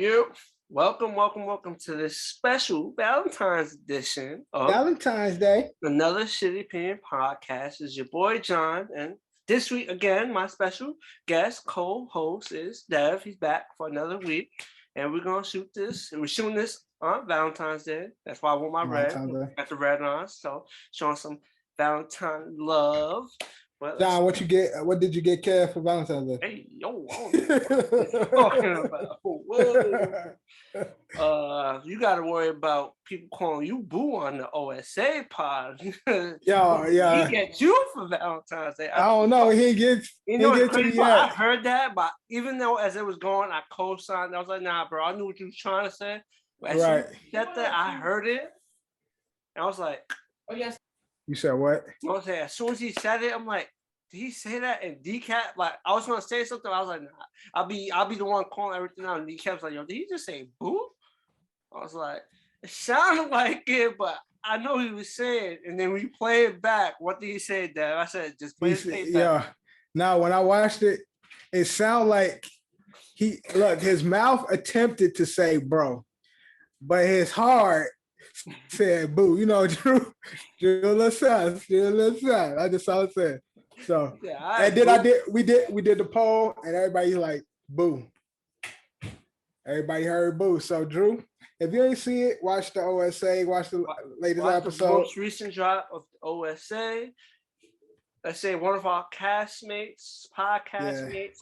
you. Welcome to this special Valentine's edition of Valentine's Day. another Shitty Opinion podcast. It's your boy John, and this week again, my special guest co-host is Dev. He's back for another week, and we're gonna shoot this. And we're shooting this on Valentine's Day. That's why I want my red. Got the red on, so showing some Valentine love. But John, what did you get Kev for Valentine's Day? Hey, yo, talking about. You got to worry about people calling you boo on the OSA pod. Yeah. He gets you for Valentine's Day. I don't know. He gets. I heard that, but even though as it was going, I co-signed. I was like, nah, bro. I knew what you was trying to say. But as said that, I heard it, and I was like, oh yes. You said what? I was saying, as soon as he said it, I'm like, did he say that in decap? Like, I was gonna say something. I was like, nah, I'll be the one calling everything out. And decap's like, yo, did he just say boo? I was like, it sounded like it, but I know he was saying. And then we play it back. What did he say, Dad? I said, just play it back. Yeah. Now, when I watched it, it sounded like his mouth attempted to say bro, but his heart said boo. You know, Drew listen. I just saw it said. So and then we did the poll and everybody like boo. Everybody heard boo. So Drew, if you ain't see it, watch the OSA, watch the latest episode. The most recent drop of the OSA. Let's say one of our podcast mates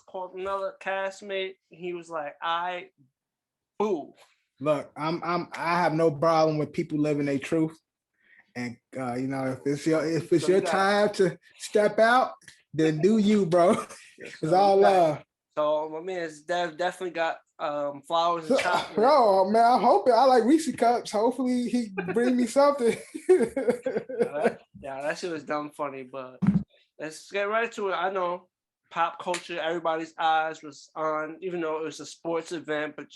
called another castmate. He was like, I boo. Look, I have no problem with people living their truth, and if it's your time to step out, then do you, bro. It's all love. So my man definitely got flowers and chocolate. Bro, man, I hope it. I like Reese cups. Hopefully he bring me something. That shit was dumb funny, but let's get right to it. I know pop culture, everybody's eyes was on, even though it was a sports event, but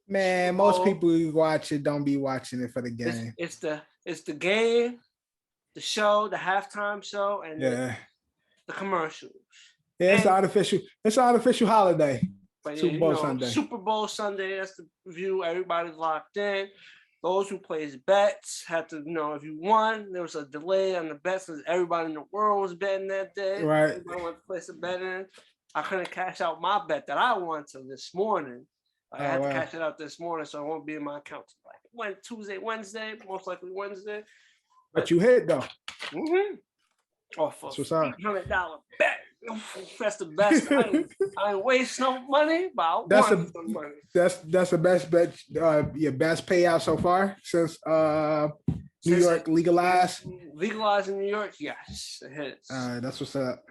man, most people who watch it don't be watching it for the game. It's the game, the show, the halftime show, and the commercials. Yeah, it's an artificial holiday. But Super Bowl Sunday. Super Bowl Sunday, that's the view. Everybody's locked in. Those who plays bets had to, if you won, there was a delay on the bets because everybody in the world was betting that day. Right. Everybody wanted to place a bet in. I couldn't cash out my bet that I won till this morning. I had to cash it out this morning, so it won't be in my account like Wednesday, most likely Wednesday. But you hit though. Mm-hmm. Oh, for $800 bet. That's the best. I ain't waste no money, but I want some money. That's the best bet. Your best payout so far since New York legalized. Legalized in New York, yes, it hits. All right, that's what's up.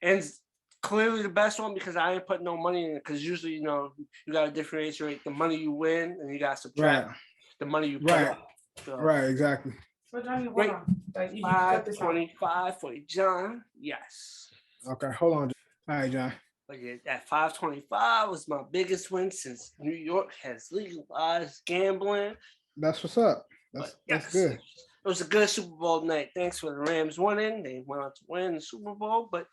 And clearly the best one because I ain't put no money in it because usually you got to differentiate the money you win and you got to subtract the money you put up. So, right, exactly. Wait, 525 for John. Yes. Okay, hold on. All right, John. But yeah, that 525 was my biggest win since New York has legalized gambling. That's what's up. That's good. It was a good Super Bowl night. Thanks for the Rams winning. They went on to win the Super Bowl, but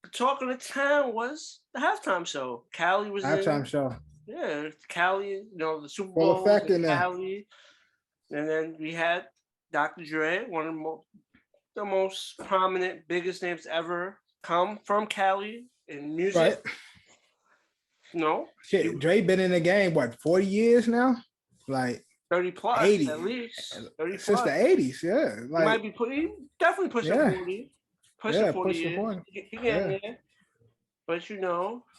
the talk of the town was the halftime show. Cali was halftime show. Yeah, Cali, the Super Bowl in Cali. And then we had Dr. Dre, one of the most prominent, biggest names ever come from Cali in music. Right. No. Shit, Dre been in the game, 40 years now? Like 30 plus, 80. At least. 30 Since the 80s, yeah. Like, he might be definitely pushing 40. Pushing 40 years. He getting there. But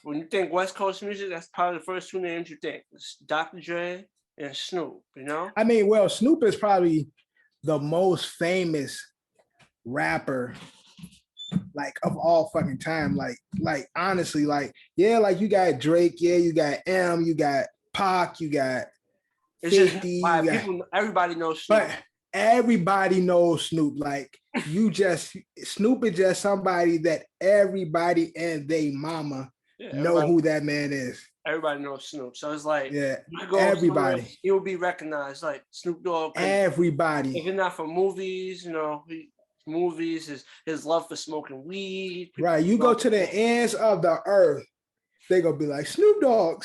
when you think West Coast music, that's probably the first two names you think. It's Dr. Dre and Snoop, I mean, well, Snoop is probably the most famous rapper, of all fucking time. Like honestly, you got Drake, you got M, you got Pac, you got 50. Everybody knows Snoop. But everybody knows Snoop. Snoop is just somebody that everybody and they mama know who that man is. Everybody knows Snoop. So it's like, everybody. He will be recognized like Snoop Dogg. Everybody. Even not from movies, his love for smoking weed. Right. You go to the ends of the earth they gonna be like Snoop Dogg,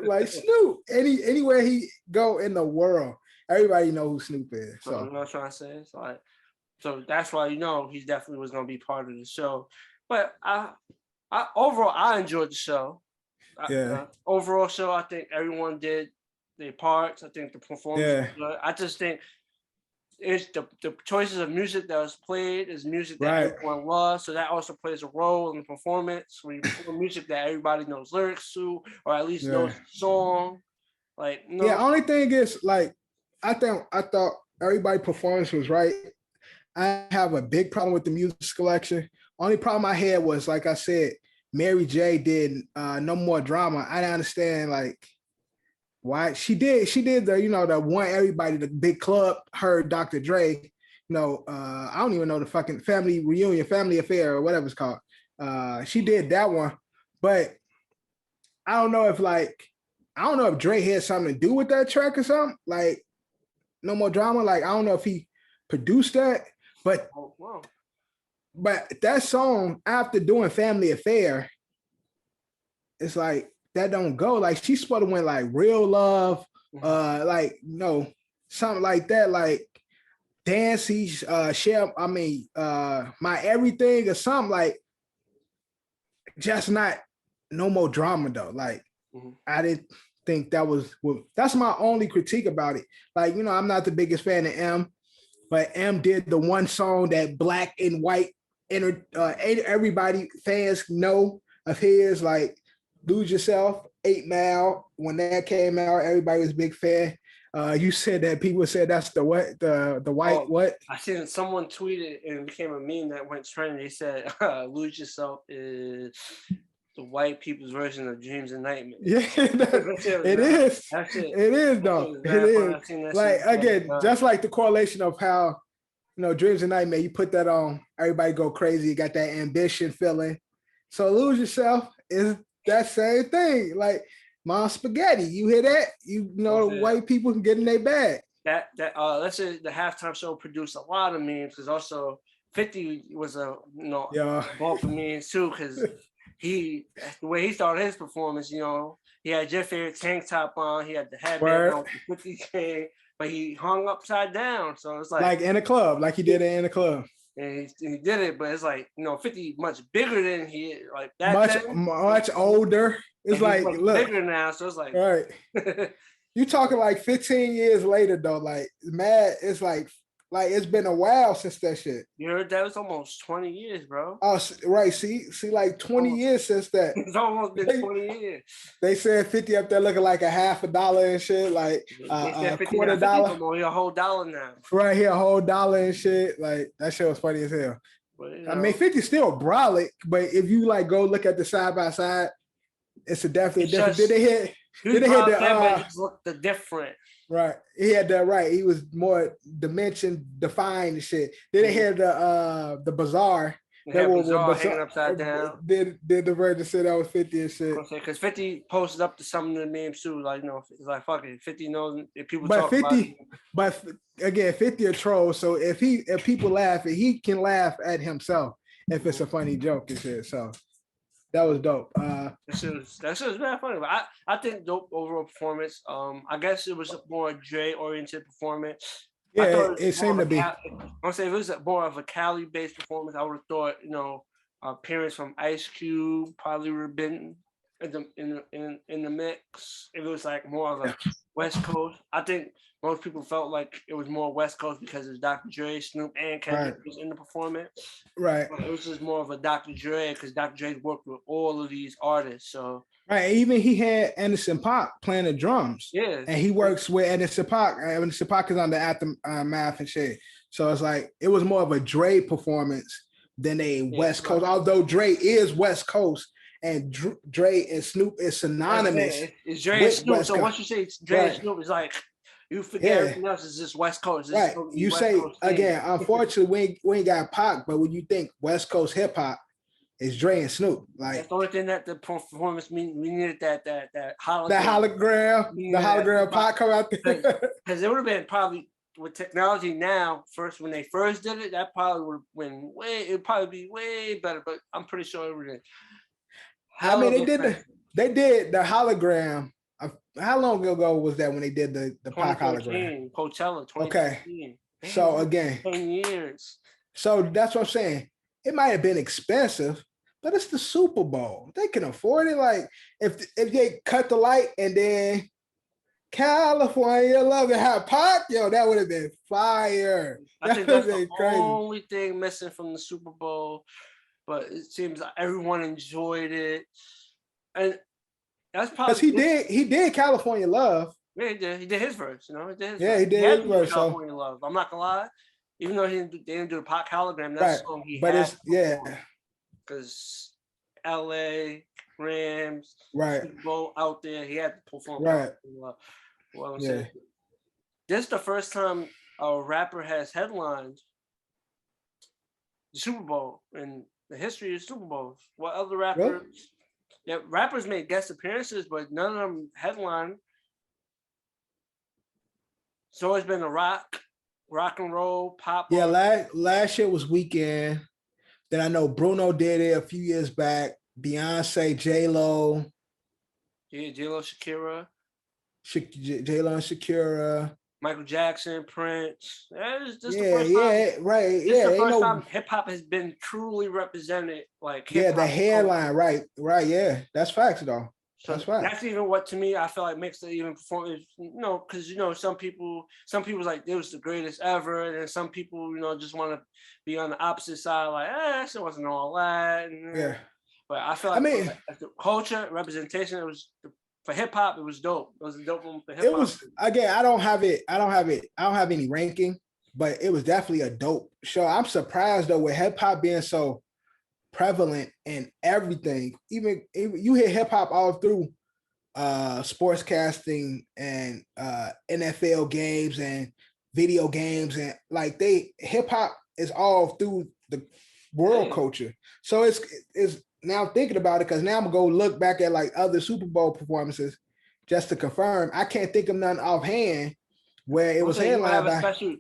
like Snoop. Anywhere he go in the world, everybody know who Snoop is. So you know what I'm trying to say? It's like, so that's why he definitely was gonna be part of the show. But overall I enjoyed the show. Yeah. Overall show, I think everyone did their parts. I think the performance was good. I just think it's the choices of music that was played is music that everyone loves. So that also plays a role in the performance. When you perform music that everybody knows lyrics to, or at least knows the song. Like, only thing is like I thought everybody's performance was right. I have a big problem with the music selection. Only problem I had was, like I said, Mary J did No More Drama. I didn't understand like why she did the the one everybody, the big club heard Dr. Dre. I don't even know the fucking family reunion, family affair, or whatever it's called. She did that one, but I don't know if Dre had something to do with that track or something. Like No More Drama. Like I don't know if he produced that, but that song after doing Family Affair, it's like that don't go. Like she's supposed to win like Real Love, something like that, like Dancy, share. I mean, My Everything or something, like just not No More Drama though. Like I didn't think that was. That's my only critique about it. Like I'm not the biggest fan of M, but M did the one song that black and white everybody fans know of his, like Lose Yourself, 8 Mile. When that came out, everybody was a big fan. You said that people said that's the what? The white what? I seen someone tweeted and it became a meme that went trending. They said Lose Yourself is the white people's version of Dreams and Nightmares. Yeah, it is. It is though. It is. Like again, just like the correlation of how Dreams and Nightmare, you put that on, everybody go crazy. You got that ambition feeling. So Lose Yourself is that same thing. Like Mom Spaghetti, you hear that? White people can get in their bag. Let's say the halftime show produced a lot of memes because also 50 was a ball for memes too because the way he started his performance, he had your favorite tank top on, he had the headband on, the 50 chain, but he hung upside down. So it's like in a club, like he did it in a club. And he did it, but it's like 50 much bigger than he is, like that. Much older. It's like look bigger now, so it's like right. You talking like 15 years later though, like mad. It's like it's been a while since that shit. You heard that? It was almost 20 years, bro. Oh, right. See, like 20 years since that. It's almost been 20 years. They said 50 up there looking like a $50 and shit, like a $quarter. Here a whole dollar now. Right here, a whole dollar and shit. Like that shit was funny as hell. But, I mean, 50 still brolic, but if you like go look at the side by side, it's a definitely different. Did they hit the different. Right. He had that right. He was more dimension defined and shit. Then they had the Bazaar. Bazaar hanging upside down. Did the version say that was 50 and shit. Because 50 posted up to some of the memes too. Like, it's like fuck it. 50 knows if people talk 50, about it. But again, 50 a troll. So if people laugh, he can laugh at himself if it's a funny joke and shit. So that was dope. That shit was very funny. But I think dope overall performance. I guess it was a more Dre oriented performance. Yeah, it seemed to be. I'll say if it was more of a Cali based performance, I would have thought appearance from Ice Cube probably would have been in the mix. If it was like more of a West Coast, I think most people felt like it was more West Coast because it's Dr. Dre, Snoop, and Kendrick was in the performance. Right. But it was just more of a Dr. Dre because Dr. Dre's worked with all of these artists. So right, even he had Anderson .Paak playing the drums. Yeah. And he works with Anderson .Paak. Anderson .Paak is on the Aftermath and shit. So it's like it was more of a Dre performance than a West Coast. Although Dre is West Coast. And Dre and Snoop is synonymous. It's Dre and Snoop. So once you say it's Dre and Snoop, it's like you forget everything else is just West Coast. Right. You say again, unfortunately, we ain't got Pac, but when you think West Coast hip hop, it's Dre and Snoop. Like that's the only thing that the performance we needed that hologram. That hologram, the hologram Pac come out there. Because it would have been probably with technology now, when they first did it, that probably would have been it'd probably be way better, but I'm pretty sure it would have. Hell of expensive. they did the hologram. How long ago was that when they did the Pac hologram? 2014, Coachella, Okay, 2015. so Damn, again, 10 years. so that's what I'm saying. It might have been expensive, but it's the Super Bowl. They can afford it. Like if they cut the light and then California love it, have Pac, yo, that would have been fire. I That think would have that's the been crazy. only thing missing from the Super Bowl, but it seems like everyone enjoyed it. And that's Because probably he did California Love. yeah, he did his verse, you know, he did his Yeah, verse. he He had did to his do verse. So California Love. I'm not gonna lie, even though they didn't do the Pac hologram, that's right, the song he but had it's to yeah, perform because LA, Rams, right, Super Bowl out there, he had to perform right, California Love. Well, I'm yeah. saying this is the first time a rapper has headlined the Super Bowl in the history of Super Bowls. What other Really? rappers? Yeah, rappers made guest appearances, but none of them headline. It's always been a rock and roll, pop. Yeah, last year was Weekend. Then I know Bruno did it a few years back. Beyonce, J Lo, Yeah, J-Lo, Shakira, J Lo and Shakira. Michael Jackson, Prince. This is the Yeah, first time. yeah, right. This is Yeah, the ain't first no. time hip hop has been truly represented, like hip Yeah, the hop hairline, culture. right, right. Yeah, that's facts though. So That's facts. that's even what to me I feel like makes it even perform. Because some people's like it was the greatest ever, and then some people just want to be on the opposite side, like it wasn't all that. Yeah, But I feel I like for mean, like, the culture representation, it was for hip hop. It was dope. It was a dope one for hip it hop. was again. I don't have it. I don't have it. I don't have any ranking, but it was definitely a dope show. I'm surprised though with hip hop being so prevalent in everything. Even you hear hip hop all through sportscasting and NFL games and video games and like they hip hop is all through the world Yeah. culture. So it's now thinking about it because now I'm gonna go look back at like other Super Bowl performances just to confirm. I can't think of none offhand where it was Also, you will have headlined a by special,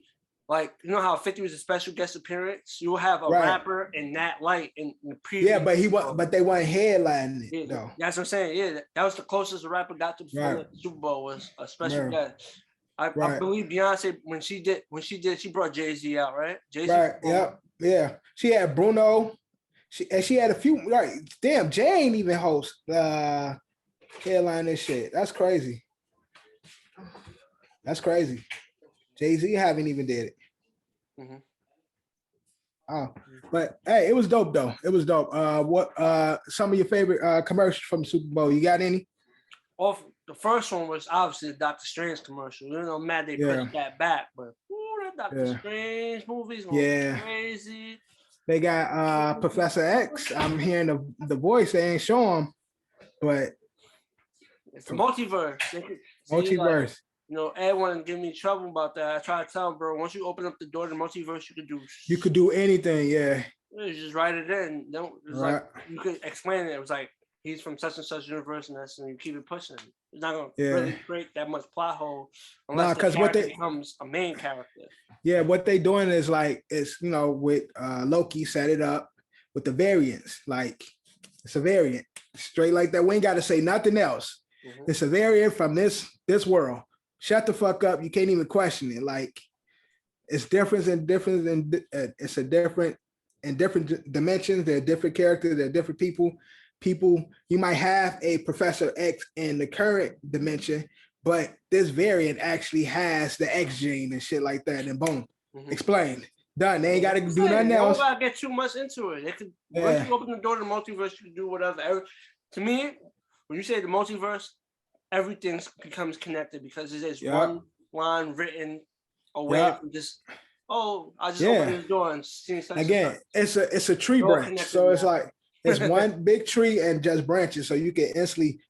like how 50 was a special guest appearance. You will have a right. rapper in that light in the preview. Yeah, but but they weren't headlining it Yeah, though. that's what I'm saying. Yeah, that was the closest a rapper got to perform Right. at the Super Bowl was a special Right. guest. I Right. believe Beyonce when she did she brought Jay-Z out, right? Jay-Z. Right. Yep. Yeah. She had Bruno. She had a few. Right. Damn, Jay ain't even host headline this shit. That's crazy. That's crazy. Jay-Z haven't even did it. Mhm. Oh, but hey, it was dope though. It was dope. What some of your favorite commercials from Super Bowl? You got any? Off the first one was obviously the Doctor Strange commercial. Mad they Yeah. pushed that back, but that Doctor Yeah. Strange movie's going Yeah. crazy. They got Professor X. I'm hearing the voice. They ain't show him, but It's the multiverse. multiverse. Ed wanted to give me trouble about that. I try to tell him, bro, once you open up the door to the multiverse, You could do anything, yeah. you just write it in. Right. Like you could explain it. It was like he's from such and such universe, and you keep it pushing. It's not gonna really break that much plot hole unless the character becomes a main character. Yeah, what they doing is like with Loki set it up with the variants. Like it's a variant, straight like that. We ain't got to say nothing else. Mm-hmm. It's a variant from this world. Shut the fuck up. You can't even question it. Like it's different and it's a different in different dimensions. They're different characters. They're different people. You might have a Professor X in the current dimension, but this variant actually has the X gene and shit like that. And boom, explained. Done. They ain't got to do nothing else. Don't gotta get too much into it. Once you open the door to the multiverse, you can do whatever. To me, when you say the multiverse, everything becomes connected because there's one line written away from just I just opened this door and seeing such again. It's a tree branch, so it's like it's one big tree and just branches, so you can instantly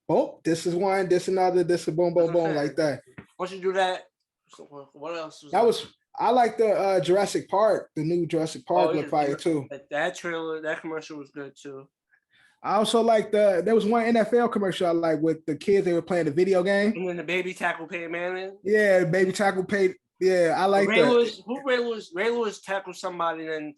this is one, this another, this is boom, boom, boom, like that. Once you do that, what else? I like the Jurassic Park, the new Jurassic Park look fire too. That trailer, that commercial was good too. I also like there was one NFL commercial I like with the kids, they were playing the video game. And then the baby tackle Peyton Manning. Yeah, baby tackle Peyton. Yeah, I like Ray Lewis tackled somebody, and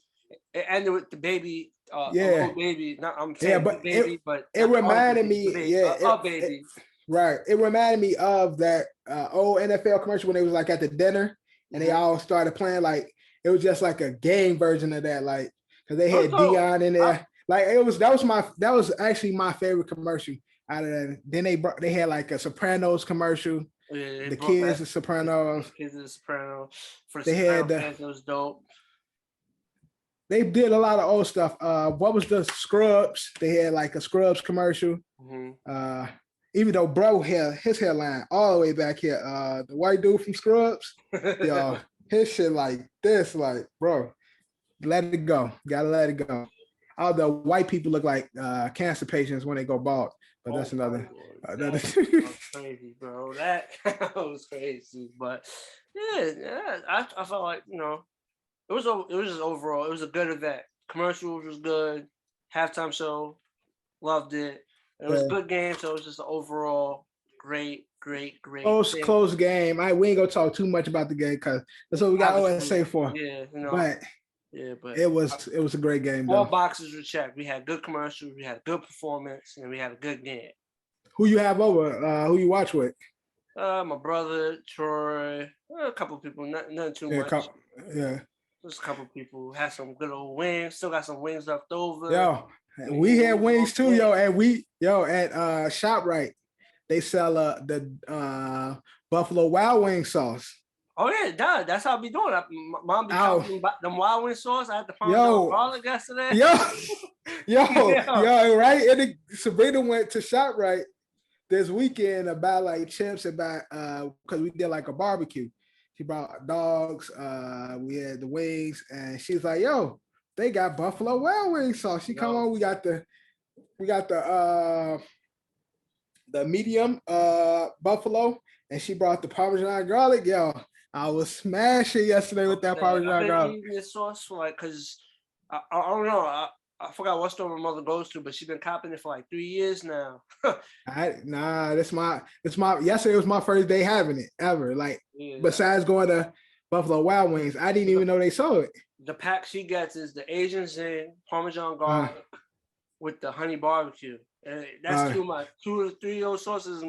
it ended with the baby a Yeah, little baby. Not I'm yeah, saying but the baby, but it not our reminded baby, the me, baby, yeah, a baby. right. It reminded me of that old NFL commercial when they was like at the dinner and they Mm-hmm. all started playing like it was just like a game version of that, like because they had Also, Dion in there. Like it was that was actually my favorite commercial out of that. Then they had like a Sopranos commercial. yeah, they The brought kids, back the Sopranos. the kids of the Soprano. For the They had Soprano the fans, it was dope. they did a lot of old stuff. What was the Scrubs? They had like a Scrubs commercial. Mm-hmm. Uh, even though bro had his hairline all the way back here. The white dude from Scrubs, yo, his shit like this, like bro, let it go. Gotta let it go. All the white people look like cancer patients when they go bald, but Oh that's my another. lord, another. that was crazy, bro. That was crazy. But yeah, I felt like it was just overall it was a good event. Commercials was good. Halftime show, loved it. It was a Yeah. good game, so it was just an overall great thing. Close game. We ain't gonna talk too much about the game because that's what we got Obviously, OSA for. yeah, But yeah, but it was a great game all though. boxes were checked. We had good commercials, we had a good performance, and we had a good game. Who you have over? Who you watch with? My brother, Troy, a couple of people, nothing too Yeah, much. yeah. Just a couple of people had some good old wings. Still got some wings left over. Yo, we had wings too, yo, and at ShopRite they sell the Buffalo Wild Wing sauce. Oh yeah, duh, that's how I be doing. Mom be Oh, counting them Wild Wing sauce. I had the Parmesan yo, garlic yesterday. yo, Yeah. right? And Sabrina went to ShopRite this weekend about like chips about because we did like a barbecue. She brought dogs, we had the wings, and she's like, yo, they got Buffalo Wild Wing sauce. She come on, we got the medium buffalo, and she brought the Parmesan garlic. Yo, I was smashing yesterday with that I've Parmesan been garlic. eating this sauce for like, cause I don't know. I forgot what store my mother goes to, but she's been copping it for like 3 years now. It's my yesterday was my first day having it ever. Like Yeah, besides going to Buffalo Wild Wings, I didn't even know they sold it. the pack she gets is the Asian zing Parmesan garlic with the honey barbecue. And that's two or three of those sauces.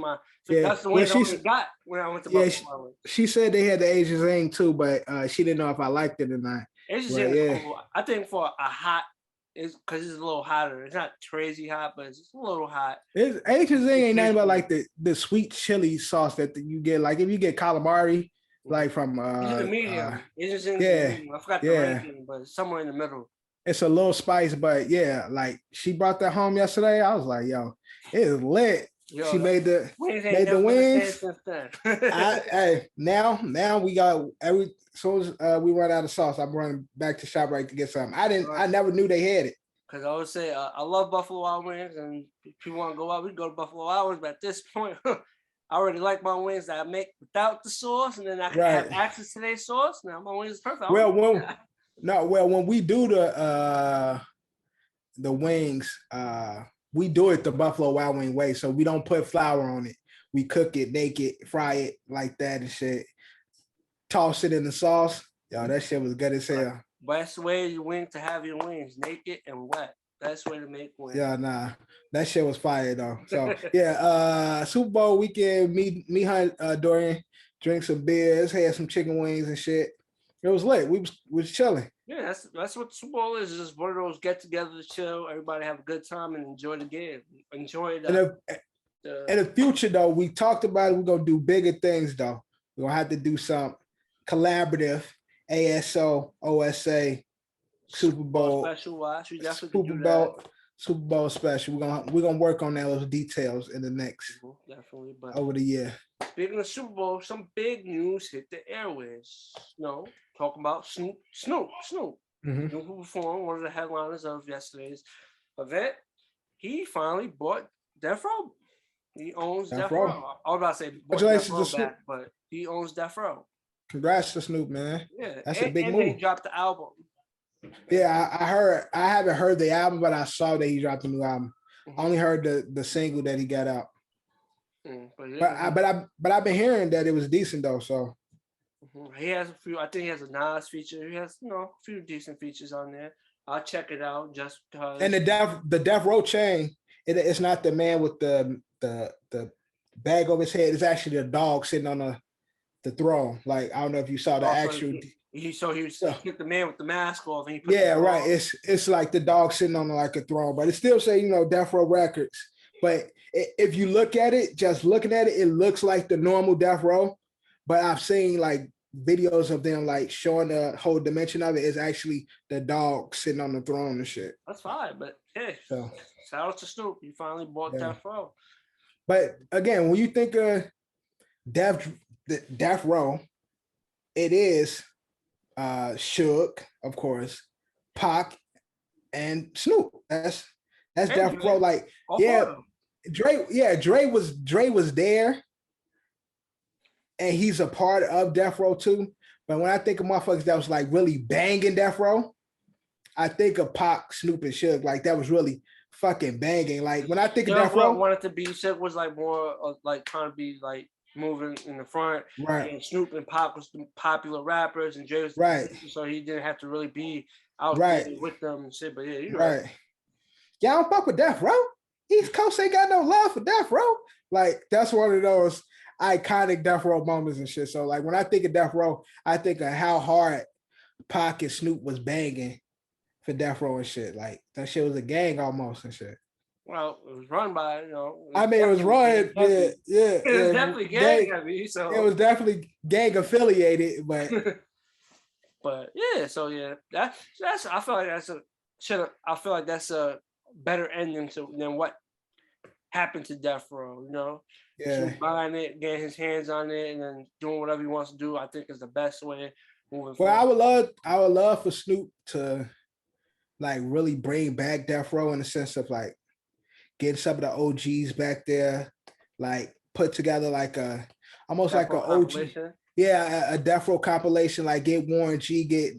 Yeah, That's the well, wings I only got when I went to yeah, Buffalo Wild Wings. she said they had the Asian zing too, but she didn't know if I liked it or not. Asian But zing is yeah, cool. I think for a hot, is because it's a little hotter. It's not crazy hot, but it's just a little hot. Asian zing ain't nothing but like the sweet chili sauce that you get. Like if you get calamari, like from This is the medium. Asian zing is the yeah, medium. I forgot the yeah. ranking, but it's somewhere in the middle. It's a little spice, but yeah, like she brought that home yesterday. I was like, yo, it is lit. Yo, She made the wings ain't never been the same since then. hey, now we got soon as we run out of sauce, I'm running back to ShopRite to get something. I never knew they had it. Because I always say I love Buffalo Wild Wings, and if people want to go out, we go to Buffalo Wild Wings. But at this point, I already like my wings that I make without the sauce, and then I can have access to their sauce. Now my wings is perfect. When we do the wings, we do it the Buffalo Wild Wing way. So we don't put flour on it. We cook it, bake it, fry it like that and shit. Toss it in the sauce. Yo, that shit was good as hell. Best way you wing to have your wings naked and wet. Best way to make wings. Yeah, nah, that shit was fire though. So yeah, Super Bowl weekend, me, Dorian, drink some beers, had some chicken wings and shit. It was lit. We was chilling. Yeah, that's what Super Bowl is. Just one of those get together to chill. Everybody have a good time and enjoy the game. Enjoy the. In the future though, we talked about it. We're gonna do bigger things though. We're gonna have to do some collaborative ASO, OSA, Super Bowl special watch. We definitely Super do Bowl, that. Super Bowl special. We're gonna work on those details in the next definitely. But over the year. Speaking of Super Bowl, some big news hit the airways. Talking about Snoop. Mm-hmm. Snoop, who performed one of the headliners of yesterday's event. He finally bought Death Row. He owns Death Row. I was about to say bought Death Row back, but he owns Death Row. Congrats to Snoop, man. Yeah, that's a big move. He dropped the album. Yeah, I heard. I haven't heard the album, but I saw that he dropped a new album. Mm-hmm. I only heard the single that he got out. But I've been hearing that it was decent though. So he has a few. I think he has a Nas feature. He has a few decent features on there. I'll check it out just because. And the death row chain, it's not the man with the bag over his head. It's actually the dog sitting on the throne. Like, I don't know if you saw the Also, actual. he So, took the man with the mask off and he put yeah, the right. dog. It's like the dog sitting on like a throne, but it still say Death Row Records. But if you look at it, just looking at it, it looks like the normal Death Row. But I've seen like videos of them like showing the whole dimension of it is actually the dog sitting on the throne and shit. That's fine, but hey, So shout out to Snoop. You finally bought yeah. Death Row. But again, when you think of Death Row, it is Suge, of course, Pac, and Snoop. That's Death Row. Like, yeah, Dre was there, and he's a part of Death Row too. But when I think of motherfuckers that was like really banging Death Row, I think of Pac, Snoop, and Suge. Like, that was really fucking banging. Like, when I think of Death Row, wanted to be Suge was like more like trying to be like moving in the front, right? And Snoop and Pac was the popular rappers, and Dre was right, so he didn't have to really be out right, there with them and shit. But yeah, you're right. right. Y'all don't fuck with Death Row. East Coast ain't got no love for Death Row. Like, that's one of those iconic Death Row moments and shit. So like when I think of Death Row, I think of how hard Pac and Snoop was banging for Death Row and shit. Like, that shit was a gang almost and shit. Well, it was run by, I mean, it was run, yeah. It was definitely gang heavy, so it was definitely gang affiliated, but but yeah, so yeah, that's I feel like I feel like that's a better ending than what happened to Death Row, Yeah. So buying it, getting his hands on it, and then doing whatever he wants to do, I think is the best way moving forward. I would love for Snoop to like really bring back Death Row in the sense of like getting some of the OGs back there, like put together like almost like an OG. Yeah, a Death Row compilation, like get Warren G, get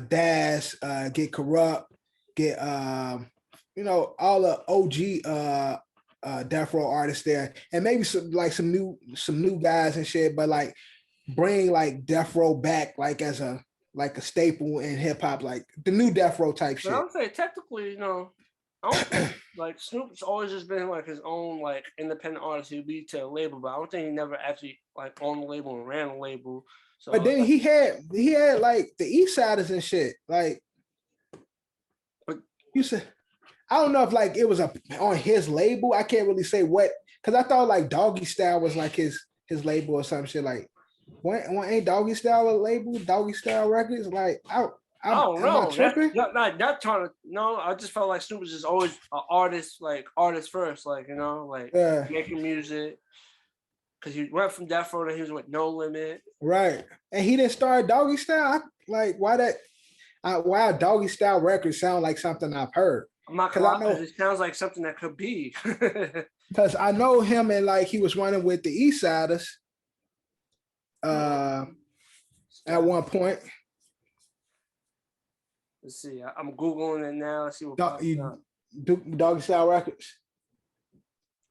Daz, get Corrupt, get all the OG Death Row artists there, and maybe some new guys and shit, but like bring like Death Row back like as a staple in hip hop, like the new Death Row type shit. I would say technically, I don't think like Snoop's always just been like his own like independent artist. He'd be to a label, but I don't think he never actually like owned a label and ran a label. So, but then he had like the East Siders and shit. Like, but you said, I don't know if like it was on his label. I can't really say what, because I thought like Doggy Style was like his label or some shit. Like, when ain't Doggy Style a label? Doggy Style Records? Like, I don't know. Not trying to. No, I just felt like Snoop was just always an artist, like artist first, like making music. Because he went from Death Row to he was with No Limit. Right, and he didn't start Doggy Style. Why Doggy Style Records sound like something I've heard. I'm not gonna lie, it sounds like something that could be. Because I know him and like he was running with the East Siders. At one point. Let's see. I'm Googling it now. Let's see what Doggy Style Records.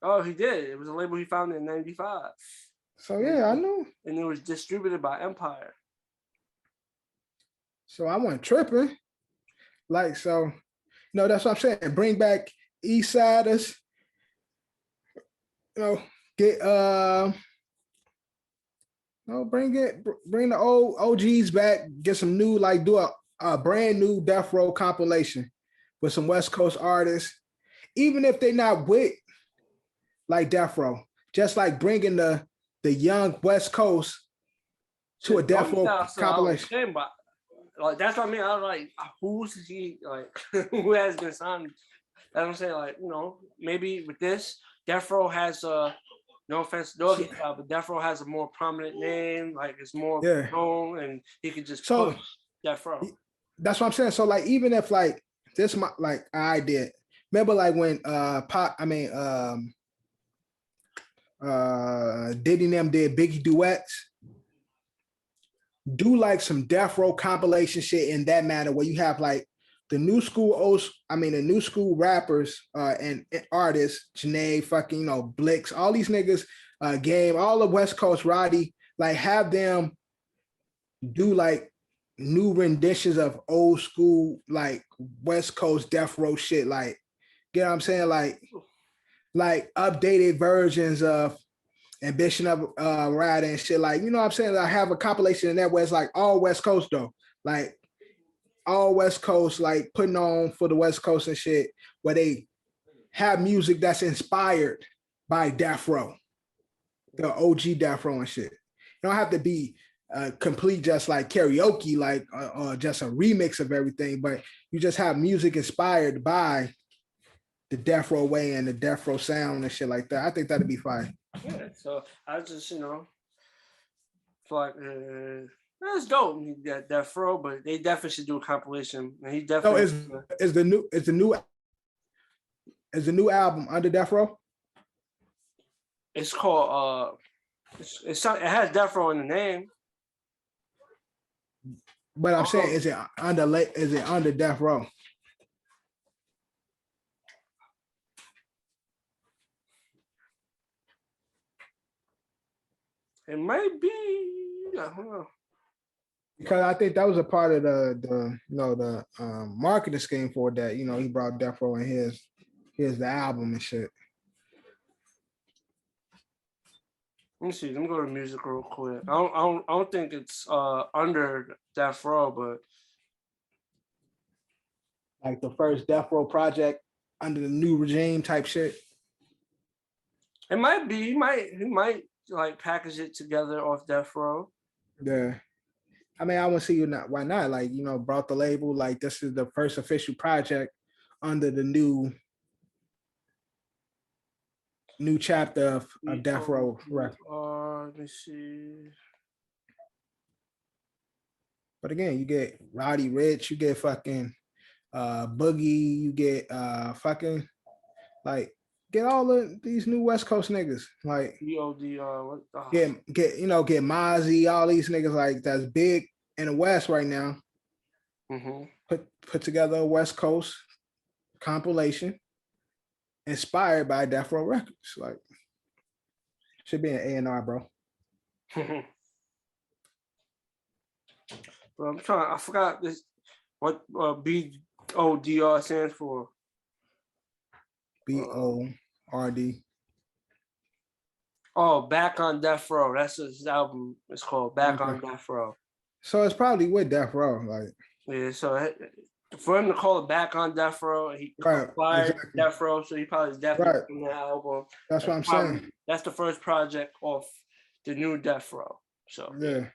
Oh, he did. It was a label he founded in 95. So yeah, I know. And it was distributed by Empire. So I wasn't tripping. Like, so, that's what I'm saying. Bring back East Siders. Get bring the old OGs back, get some new, like do a brand new Death Row compilation with some West Coast artists, even if they're not with like Death Row, just like bringing the young West Coast to a Death Row compilation. But like that's what I mean. I was like, who's he like? Who has been signed? That's what I'm saying. Like, maybe with this, Death Row has no offense to Doggy Style, but Death Row has a more prominent name, like it's more known, and he could just push Death Row. That's what I'm saying. So like, even if like this, like I did, remember like when Diddy and them did Biggie duets, do like some Death Row compilation shit in that matter, where you have like the new school rappers and artists, Janae, fucking, Blix, all these niggas, Game, all the West Coast, Roddy, like have them do like new renditions of old school like West Coast death row shit. Like, you know what I'm saying? Like updated versions of Ambition of Rider and shit. Like, you know what I'm saying? I have a compilation in there where it's like all West Coast though. Like all West Coast, like putting on for the West Coast and shit, where they have music that's inspired by Death Row, the OG Death Row and shit. You don't have to be complete just like karaoke, like just a remix of everything, but you just have music inspired by the Death Row way and the Death Row sound and shit like that. I think that'd be fine. Yeah, so I just, feel like that's dope. He got Death Row, but they definitely should do a compilation. And he So definitely is the new album under Death Row? it's called it has Death Row in the name. But I'm saying, is it under Death Row? It might be. I don't know. Because I think that was a part of the marketing scheme for that. You know, he brought Death Row in here's the album and shit. Let me see. Let me go to music real quick. I don't think it's under Death Row, but Like the first Death Row project under the new regime type shit. it might be. He might like package it together off Death Row. Yeah. I mean, I want to see you not. Why not? Like, you know, brought the label. Like, this is the first official project under the new chapter of Death Row. Right. Let me see. But again, you get Roddy Ricch, you get fucking Boogie, you get fucking like get all of these new West Coast niggas. Like get Mozzie, all these niggas like that's big in the West right now. Mm-hmm. Put together a West Coast compilation inspired by Death Row Records. Like should be an A&R, bro. But I'm trying. I forgot this. What BODR stands for? BORD. Oh, Back on Death Row. That's his album. It's called Back on Death Row. So it's probably with Death Row, like. Yeah. So for him to call it Back on Death Row, he acquired exactly. Death Row, so he probably is definitely from the album. That's what I'm saying. That's the first project off the new Death Row. So yeah.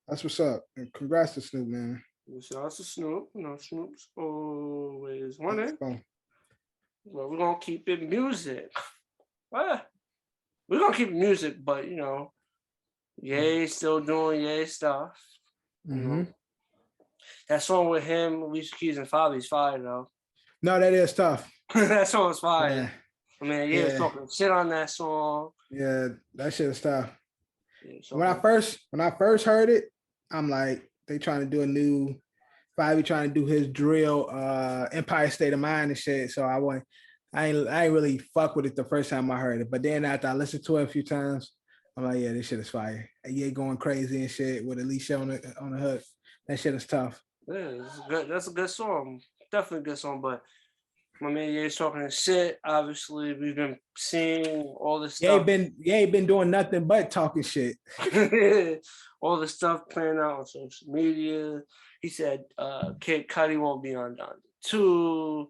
That's what's up. And congrats to Snoop, man. Shout out to Snoop. You know, Snoop's always winning. Well, we're gonna keep it music. We're gonna keep it music, but you know, Ye still doing Ye stuff. Mm-hmm. You know? That song with him, Alicia Keys, and Fabi's fire though. No, that is tough. That song's fire. Yeah. I mean, Ye was talking shit on that song. Yeah, that shit is tough. Yeah, so when I first heard it, I'm like, they trying to do a new Fabi trying to do his drill Empire State of Mind and shit. So I ain't really fuck with it the first time I heard it. But then after I listened to it a few times, I'm like, yeah, this shit is fire. Yeah, going crazy and shit with Alicia on the hook. That shit is tough. Yeah, it's good. That's a good song. Definitely a good song. But my man Ye's talking shit. Obviously, we've been seeing all this stuff. Yeah, ain't been doing nothing but talking shit. All the stuff playing out on social media. He said Kid Cudi won't be on Donda 2.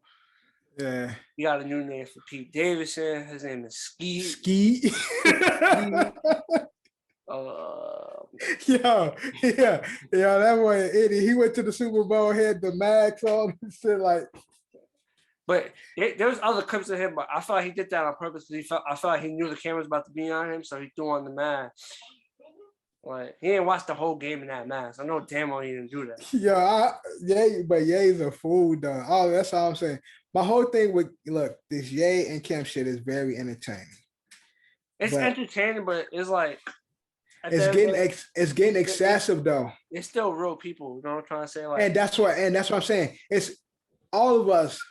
Yeah. He got a new name for Pete Davidson. His name is Skeet. Skeet. Yeah, that boy Eddie. He went to the Super Bowl, had the max on and shit like. But there's other clips of him, but I thought he did that on purpose because I felt like he knew the camera was about to be on him, so he threw on the mask. Like he didn't watch the whole game in that mask. I know damn well he didn't do that. But Ye's a fool, though. Oh, that's all I'm saying. My whole thing with this Ye and Kim shit is very entertaining. It's entertaining, but it's like it's getting excessive though. It's still real people. You know what I'm trying to say? Like, and that's what I'm saying. It's all of us.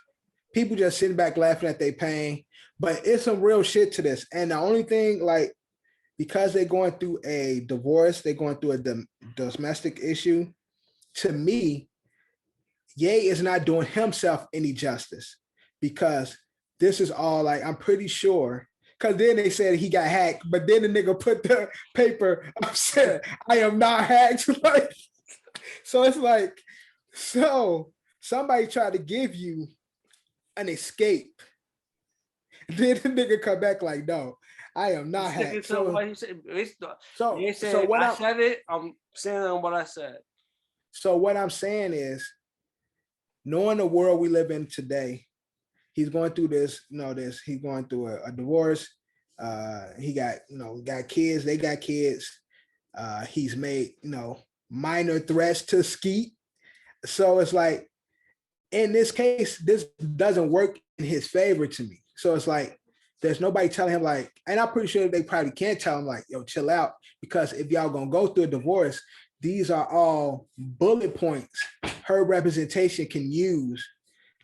People just sitting back laughing at their pain, but it's some real shit to this. And the only thing, like, because they're going through a divorce, they're going through a domestic issue, to me, Ye is not doing himself any justice because this is all like, I'm pretty sure. Because then they said he got hacked, but then the nigga put the paper up said, I am not hacked. Like, so it's like, so somebody tried to give you an escape. Then the nigga come back like, no, I am not hacked. So what he said. So what I said it. I'm saying on what I said. So what I'm saying is, knowing the world we live in today, he's going through this, he's going through a divorce. He got, got kids, they got kids. He's made, minor threats to Skeet. So it's like, in this case, this doesn't work in his favor to me. So it's like, there's nobody telling him like, and I'm pretty sure they probably can't tell him like, yo, chill out. Because if y'all gonna go through a divorce, these are all bullet points her representation can use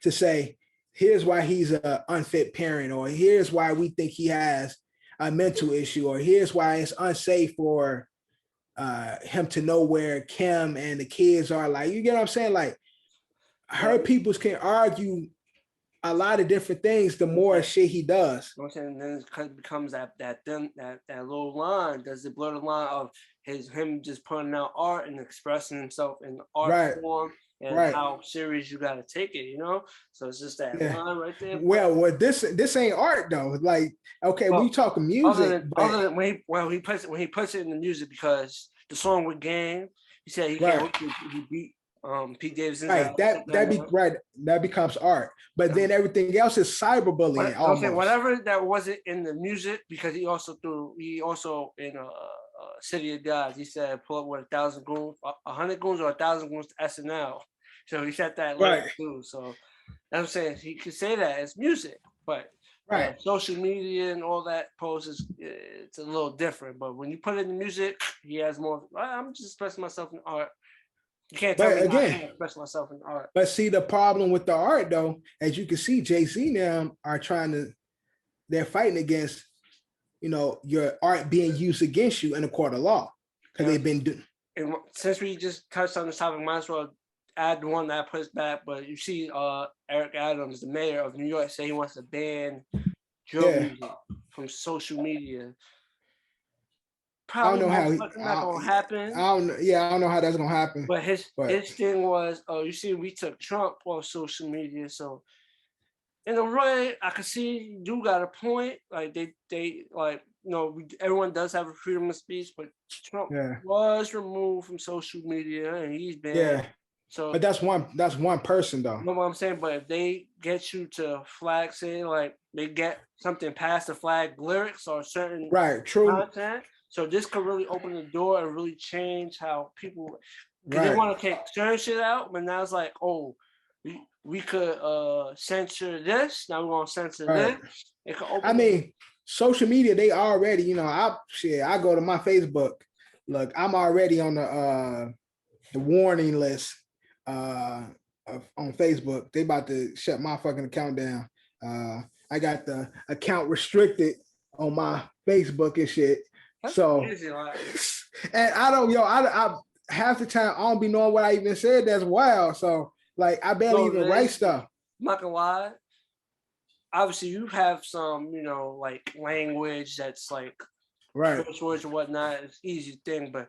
to say, here's why he's an unfit parent, or here's why we think he has a mental issue, or here's why it's unsafe for him to know where Kim and the kids are. Like, you get what I'm saying? Like, her peoples can argue a lot of different things the more shit he does. You know what I'm saying? Then it becomes that little line. Does it blur the line of him just putting out art and expressing himself in art form, and how serious you got to take it, So it's just that line right there. Well, this ain't art though. Like, okay, we talking music. Other than when he puts it in the music, because the song with Game, he said he can't wait till he beat Pete Davidson. Right, that becomes art. But then everything else is cyberbullying. Almost. Whatever that wasn't in the music, because he also in City of Gods, he said pull up with 1,000 goons, 100 goons or 1,000 goons to SNL. So he said that too. So that's what I'm saying. He could say that as music, but social media and all that posts it's a little different. But when you put it in the music, he has more. I'm just expressing myself in art. You can't tell me I can't express myself in art. But see, the problem with the art, though, as you can see, Jay-Z now they're fighting against, your art being used against you in a court of law. Because they've been doing. And since we just touched on this topic, might as well add the one that I pushed back. But you see, Eric Adams, the mayor of New York, say he wants to ban drill music from social media. Probably I don't know not gonna happen. I don't know how that's gonna happen. But his thing was, you see, we took Trump off social media, so in a way, I could see you got a point. Like they like, everyone does have a freedom of speech, but Trump was removed from social media and he's been. Yeah. So, but that's one person though. You know what I'm saying? But if they get you to flag, say like they get something past the flag lyrics or certain content. So this could really open the door and really change how people, because they want to take certain shit out, but now it's like, oh, we could censor this. Now we're gonna censor this. It could open. Social media, they already, I go to my Facebook. Look, I'm already on the warning list on Facebook. They about to shut my fucking account down. I got the account restricted on my Facebook and shit. That's crazy, and I half the time I don't be knowing what I even said. That's wild. So like I barely even write stuff. I'm not gonna lie. Obviously, you have some, like language that's like curse words or whatnot. It's an easy thing, but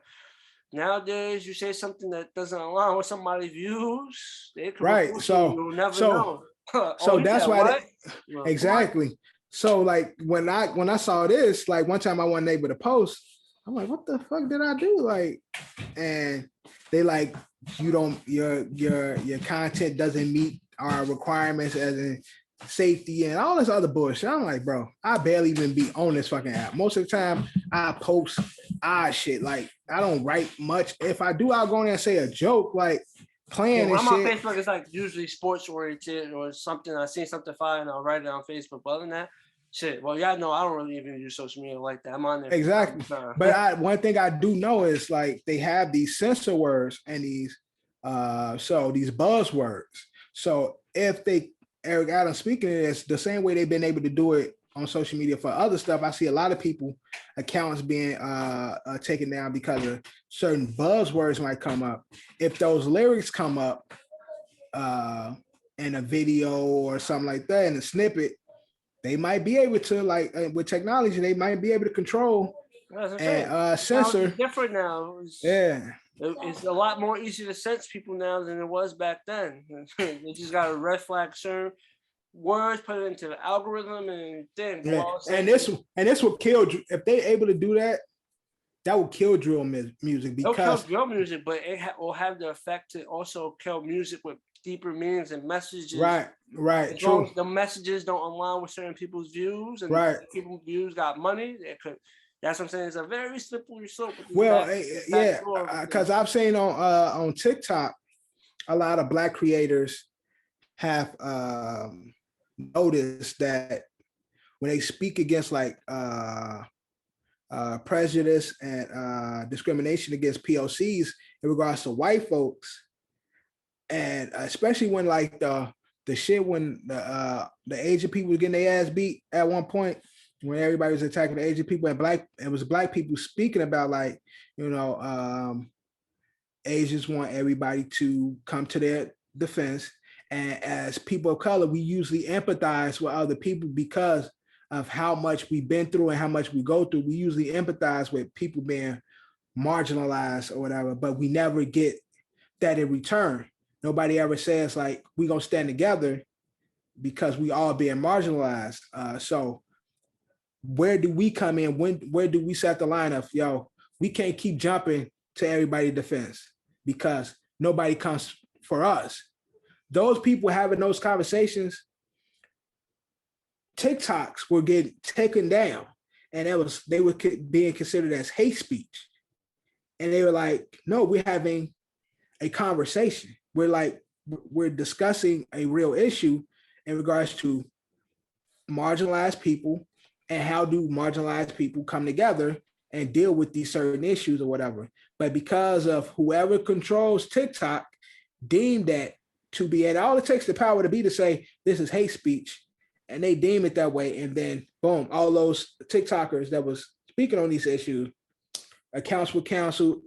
nowadays you say something that doesn't align with somebody's views. They can you'll never know. So that's why exactly. So like when I saw this, like one time I wasn't able to post, I'm like, what the fuck did I do? Like, and they like, your content doesn't meet our requirements as in safety and all this other bullshit. I'm like, bro, I barely even be on this fucking app. Most of the time I post odd shit. Like I don't write much. If I do, I'll go in there and say a joke, like playing and shit. I'm on Facebook, it's like usually sports oriented or something. I seen something fine and I'll write it on Facebook. But other than that, shit. Well, y'all know I don't really even use social media like that. I'm on there. Exactly. But one thing I do know is like they have these censor words and these these buzzwords. So if Eric Adams speaking of this, the same way they've been able to do it on social media for other stuff, I see a lot of people accounts being taken down because of certain buzzwords might come up. If those lyrics come up in a video or something like that, in a snippet, they might be able to, like, with technology, they might be able to control and censor. Different now. It's a lot more easy to sense people now than it was back then. They just got a red flag certain words, put it into the algorithm, and then and this will kill. If they're able to do that, that will kill drill music, because it'll kill drill music, but it will have the effect to also kill music with deeper meanings and messages. Right. As long as the messages don't align with certain people's views, and people's views got money, it could. That's what I'm saying. It's a very slippery slope. Well, because I've seen on TikTok, a lot of Black creators have noticed that when they speak against like prejudice and discrimination against POCs in regards to white folks, and especially when like the shit when the Asian people were getting their ass beat at one point, when everybody was attacking the Asian people, and it was Black people speaking about, like, Asians want everybody to come to their defense. And as people of color, we usually empathize with other people because of how much we've been through and how much we go through. We usually empathize with people being marginalized or whatever, but we never get that in return. Nobody ever says, like, we're going to stand together because we all being marginalized. So where do we come in? Where do we set the line of, we can't keep jumping to everybody's defense because nobody comes for us. Those people having those conversations, TikToks were getting taken down, and they were being considered as hate speech. And they were like, no, we're having a conversation. We're discussing a real issue in regards to marginalized people and how do marginalized people come together and deal with these certain issues or whatever. But because of whoever controls TikTok deemed that to be, and all it takes the power to be to say this is hate speech, and they deem it that way, and then boom, all those TikTokers that was speaking on these issues, accounts were canceled,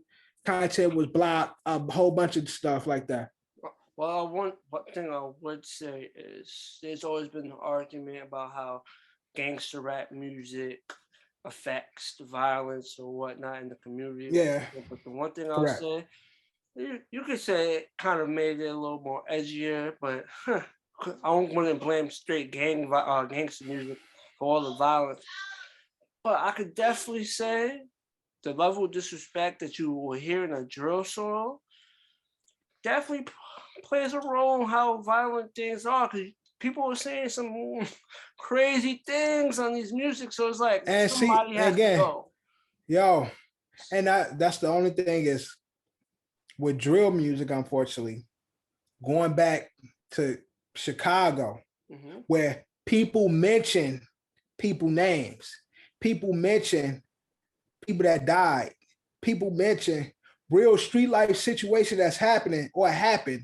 content was blocked, a whole bunch of stuff like that. Well, one thing I would say is there's always been an argument about how gangster rap music affects the violence or whatnot in the community. Yeah. But the one thing I'll say, you could say it kind of made it a little more edgier, but I wouldn't blame straight gangster music for all the violence. But I could definitely say the level of disrespect that you will hear in a drill song definitely plays a role in how violent things are, because people are saying some crazy things on these music. So it's like, and somebody has to go. And that's the only thing is with drill music, unfortunately, going back to Chicago, where people mention people names, people mention people that died, people mention real street life situation that's happening or happened,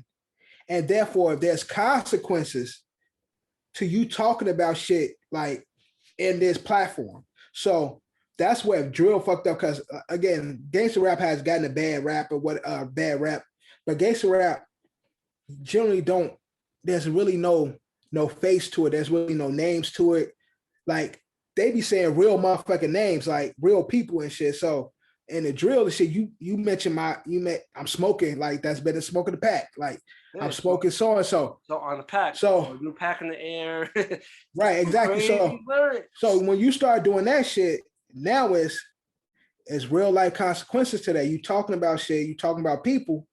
and therefore there's consequences to you talking about shit like in this platform. So that's where drill fucked up, because again, gangster rap has gotten a bad rap, but gangster rap generally don't. There's really no face to it. There's really no names to it. Like they be saying real motherfucking names, like real people and shit. So in the drill and shit, you mentioned I'm smoking, like that's better than smoking the pack. Like I'm smoking so and so. So on the pack. So you're packing the air. Right, exactly. So when you start doing that shit, now it's real life consequences to that. You talking about shit, you talking about people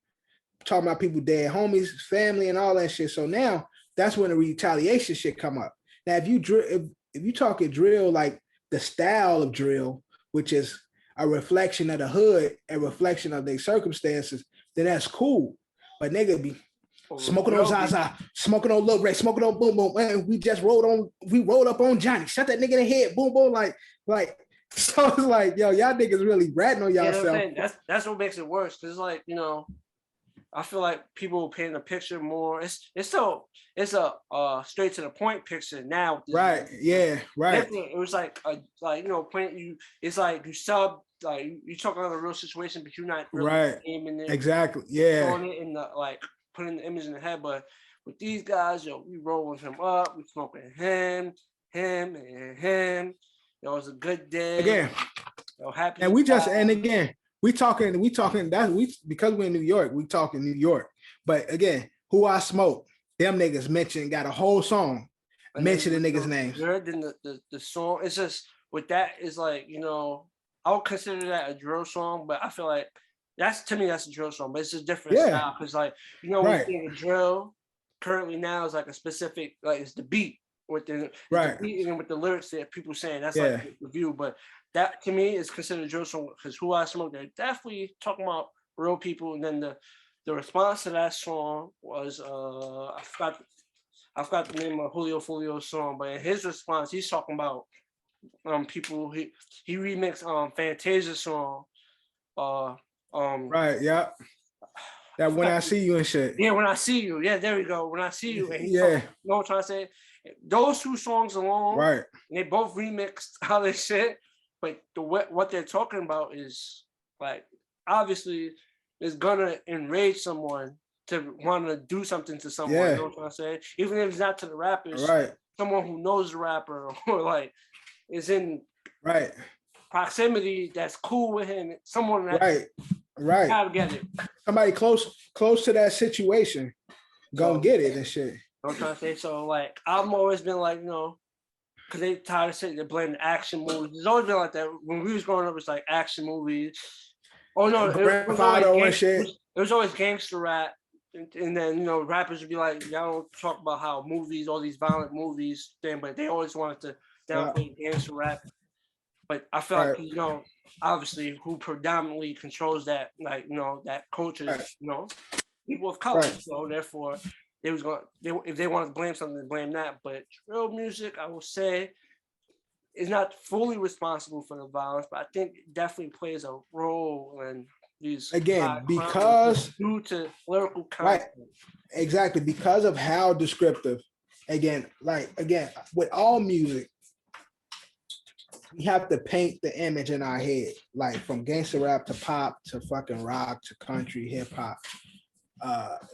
dead, homies, family, and all that shit. So now that's when the retaliation shit come up. Now if you talking drill, like the style of drill, which is a reflection of the hood, a reflection of their circumstances, then that's cool. But nigga be smoking on Zaza, smoking on Lil Ray, smoking on Boom Boom. Man, we rolled up on Johnny, shut that nigga in the head, boom boom, like. So it's like, yo, y'all niggas really ratting on y'all self. That's what makes it worse, because like, I feel like people paint a picture more. It's a straight to the point picture now. Right. Yeah. Right. Different. It was like point you. It's like you sub like you talking about a real situation, but you're not really Right. aiming it. Exactly. Yeah. Throwing it in the like putting the image in the head. But with these guys, we rolling him up. We smoking him, and him. It was a good day. Again. Happy. And we just and again. We talking that we because we're in New York, we talking New York. But again, who I smoke, them niggas mentioned got a whole song mentioning the niggas' names. Then the song, it's just with that is like, I would consider that a drill song, but I feel like to me that's a drill song, but it's just different style. Cause like, when you think of drill currently now is like a specific, like it's the beat with the beat and with the lyrics that people saying that's like the view, but that to me is considered a drill song because who I smoke, they're definitely talking about real people. And then the response to that song was I forgot the name of Julio's song, but in his response, he's talking about people. He remixed Fantasia's song. Right. Yeah. That When I See You and shit. Yeah, When I See You. Yeah, there we go. When I See You. And you know what I'm trying to say? Those two songs alone, right? They both remixed all this shit. But what they're talking about is like obviously is gonna enrage someone to want to do something to someone. You know what I'm trying to say? Even if it's not to the rappers, someone who knows the rapper or like is in proximity that's cool with him. Someone that gotta get it. Somebody close to that situation, gonna get it and shit. You know what I'm trying to say? So like I've always been like, because they tired of saying they blame action movies. It's always been like that. When we was growing up, it's like action movies. Oh no, it was always gangster rap. And then rappers would be like, y'all don't talk about how movies, all these violent movies thing, but they always wanted to downplay gangster rap. But I felt like, obviously who predominantly controls that, like, that culture is, people of color. So therefore if they want to blame something, blame that. But drill music, I will say, is not fully responsible for the violence, but I think it definitely plays a role in these because due to lyrical content. Exactly, because of how descriptive. Again, with all music, we have to paint the image in our head, like from gangster rap to pop to fucking rock to country, hip hop.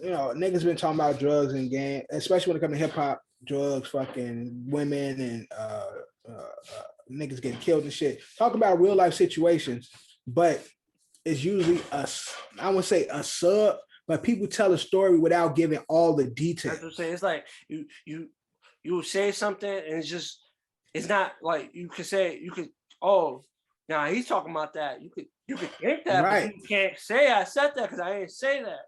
Niggas been talking about drugs and gang, especially when it comes to hip hop, drugs, fucking women, and niggas getting killed and shit. Talk about real life situations, but it's usually I wouldn't say a sub, but people tell a story without giving all the details. That's what I'm saying. It's like you say something and it's not like you could he's talking about that. You could think that, but you can't say I said that because I didn't say that.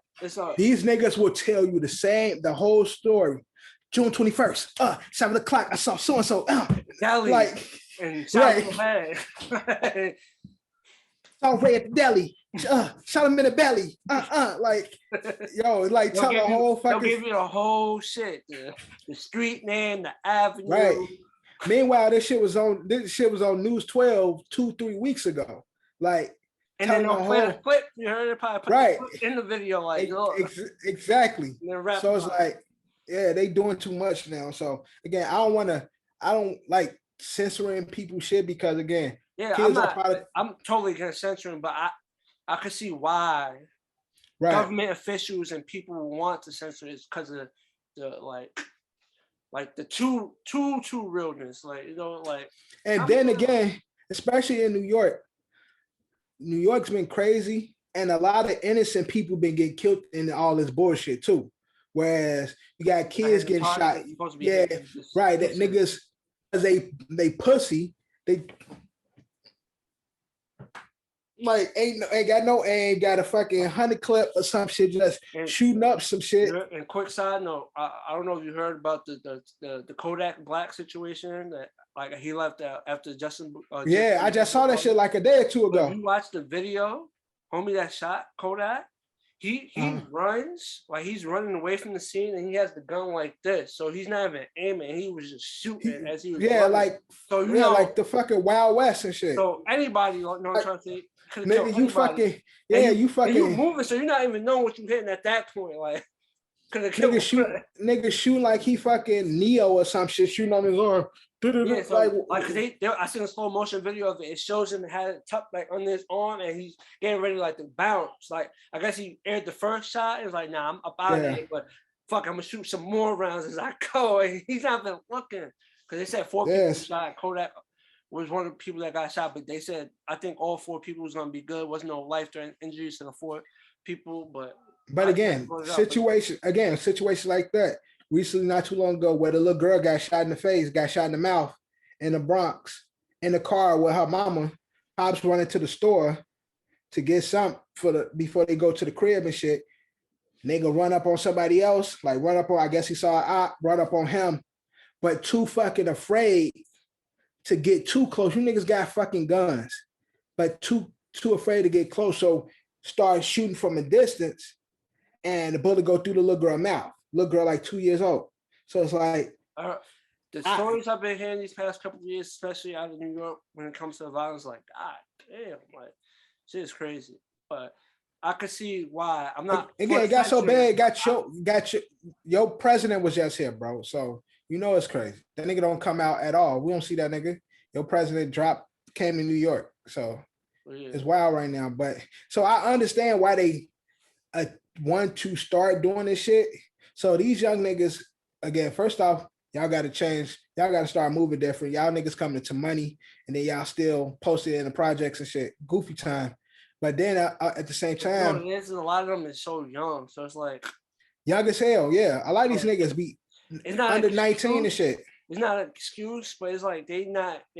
These niggas will tell you the whole story. June 21st, 7 o'clock, I saw so-and-so. And shot him in the head. Saw Ray at the deli. Shot him in the belly. Tell the whole fucking. They'll give you the whole shit. The street name, the avenue. Right. Meanwhile, this shit was on News 12 2-3 weeks ago. And then they'll play a clip. You heard it probably put the clip in the video, like exactly. So it's like, they doing too much now. So again, I don't like censoring people's shit because again, I'm totally against censoring, but I could see why government officials and people want to censor it because of the like the too realness, And then again, especially in New York. New York's been crazy, and a lot of innocent people been getting killed in all this bullshit too. Whereas you got kids getting shot. That niggas, because they pussy, they ain't got a fucking 100 clip or some shit, just shooting up some shit. And quick side note, I don't know if you heard about the Kodak Black situation that he left out after Justin. I just saw that shit like a day or two ago. You watched the video, homie that shot Kodak. He runs he's running away from the scene, and he has the gun like this, so he's not even aiming. He was just shooting as he was running. Like the fucking Wild West and shit. So anybody know what I'm trying to say? could have killed Nigga, you anybody. fucking, yeah, you And you fucking, moving, so you're not even knowing what you're hitting at that point. Like, could have killed. nigga shoot like he fucking Neo or some shit, shooting on his arm. Yeah, Like, so like, cause I seen a slow motion video of it. It shows him had it tucked like under his arm, and he's getting ready like to bounce. Like, I guess he aired the first shot. It was like, nah, I'm up out of here, but fuck, I'm gonna shoot some more rounds as I go. And he's not been looking, cause they said 4 people shot. Kodak was one of the people that got shot, but they said I think all 4 people was gonna be good. Wasn't no life-threatening injuries to the 4 people, but again, situation like that. Recently, not too long ago, where the little girl got shot in the face, got shot in the mouth in the Bronx, in the car with her mama. Pops running to the store to get something before they go to the crib and shit. Nigga run up on somebody else, like run up on, I guess he saw an op, run up on him, but too fucking afraid to get too close. You niggas got fucking guns, but too afraid to get close. So start shooting from a distance, and the bullet go through the little girl mouth. Little girl like 2 years old. So it's like the stories I've been hearing these past couple of years, especially out of New York, when it comes to the violence, like, God damn, like, shit is crazy. But I could see why. I'm not. Again, it got so bad. Got your president was just here, bro. So you know it's crazy. That nigga don't come out at all. We don't see that nigga. Your president came to New York. So it's wild right now. But so I understand why they want to start doing this shit. So these young niggas, again, first off, y'all got to change. Y'all got to start moving different. Y'all niggas coming to money, and then y'all still posted in the projects and shit. Goofy time. But then at the same time, a lot of them is so young. So it's like young as hell. Yeah, a lot of these niggas be under 19 and shit. It's not an excuse, but it's like they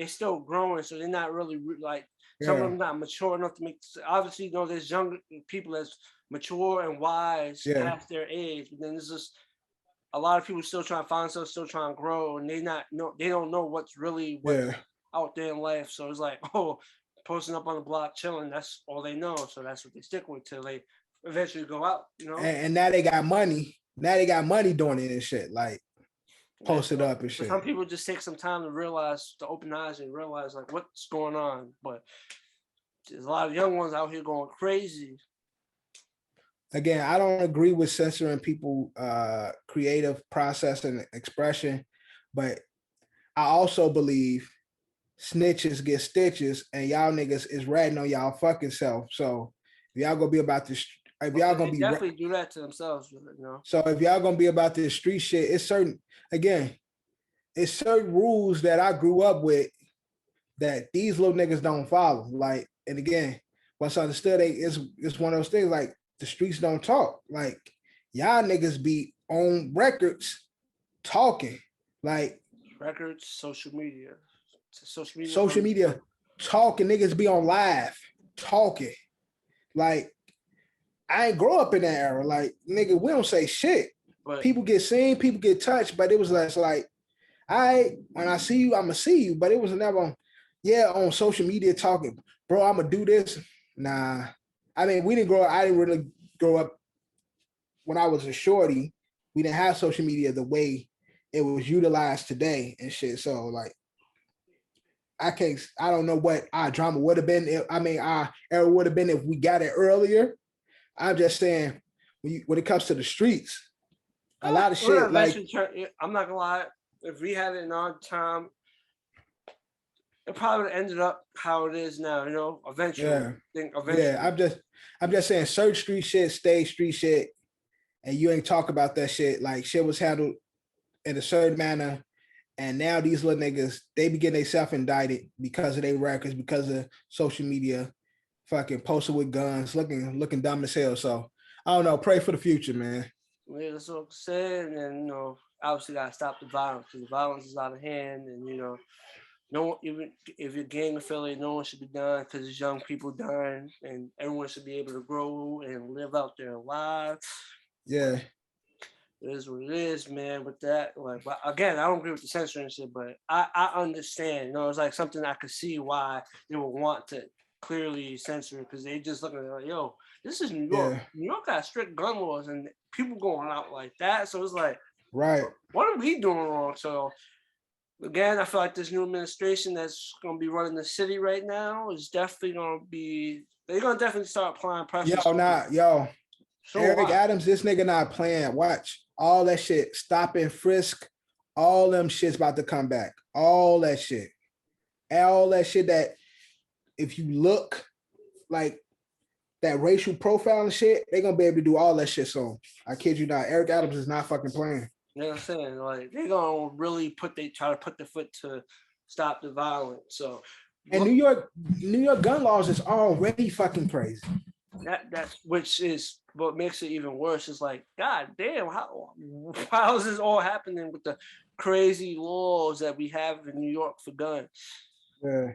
still growing, so they're not really like some of them not mature enough to make. Obviously, you know, there's young people that's mature and wise past their age, but then there's just a lot of people still trying to find themselves, still trying to grow, and they don't know what's really out there in life. So it's like, oh, posting up on the block, chilling, that's all they know. So that's what they stick with till they eventually go out, you know. And now they got money. Now they got money doing it and shit, like posted up and shit. Some people just take some time to open eyes and realize like what's going on. But there's a lot of young ones out here going crazy. Again, I don't agree with censoring people creative process and expression, but I also believe snitches get stitches, and y'all niggas is ratting on y'all fucking self. So if y'all gonna be about this, if y'all gonna be definitely do that to themselves, you know. So if y'all gonna be about this street shit, it's certain rules that I grew up with that these little niggas don't follow. Like, and again, what's understood, it's one of those things like the streets don't talk. Like y'all niggas be on records talking, like records, social media talking. Niggas be on live talking. Like I ain't grow up in that era. Like nigga, we don't say shit. But people get seen, people get touched, but it was less like, when I see you, I'ma see you. But it was never on social media talking, bro, I'ma do this. Nah. I mean, I didn't really grow up when I was a shorty. We didn't have social media the way it was utilized today and shit. So like, I don't know what our drama would have been. Our era would have been if we got it earlier. I'm just saying, when it comes to the streets, a lot of shit. Like, I'm not gonna lie, if we had it in our time, it probably would have ended up how it is now. You know, eventually. Yeah, I'm just saying, search street shit, stay street shit, and you ain't talk about that shit. Like shit was handled in a certain manner, and now these little niggas, they be getting themselves indicted because of their records, because of social media, fucking posted with guns, looking dumb as hell. So I don't know. Pray for the future, man. Yeah, that's what I'm saying, and you know, obviously gotta stop the violence because the violence is out of hand, and you know. No one, even if you're gang affiliated, no one should be done because it's young people dying, and everyone should be able to grow and live out their lives. Yeah, it is what it is, man. With that, like, but again, I don't agree with the censoring shit, but I understand. You know, it's like something I could see why they would want to clearly censor it because they just looking at it like, yo, this is New York. Yeah. New York got strict gun laws, and people going out like that. So it's like, right, what are we doing wrong? So. again, I feel like this new administration that's going to be running the city right now is definitely going to be. They're going to definitely start applying pressure. Yo, Eric Adams, this nigga not playing. Watch all that shit. Stop and frisk. All them shit's about to come back. All that shit. All that shit that if you look like that racial profiling shit, they're gonna be able to do all that shit soon. I kid you not. Eric Adams is not fucking playing. You know what I'm saying? Like they're gonna really try to put the foot to stop the violence. So and New York gun laws is already fucking crazy. That's which is what makes it even worse. Is like, God damn, how is this all happening with the crazy laws that we have in New York for guns? Yeah.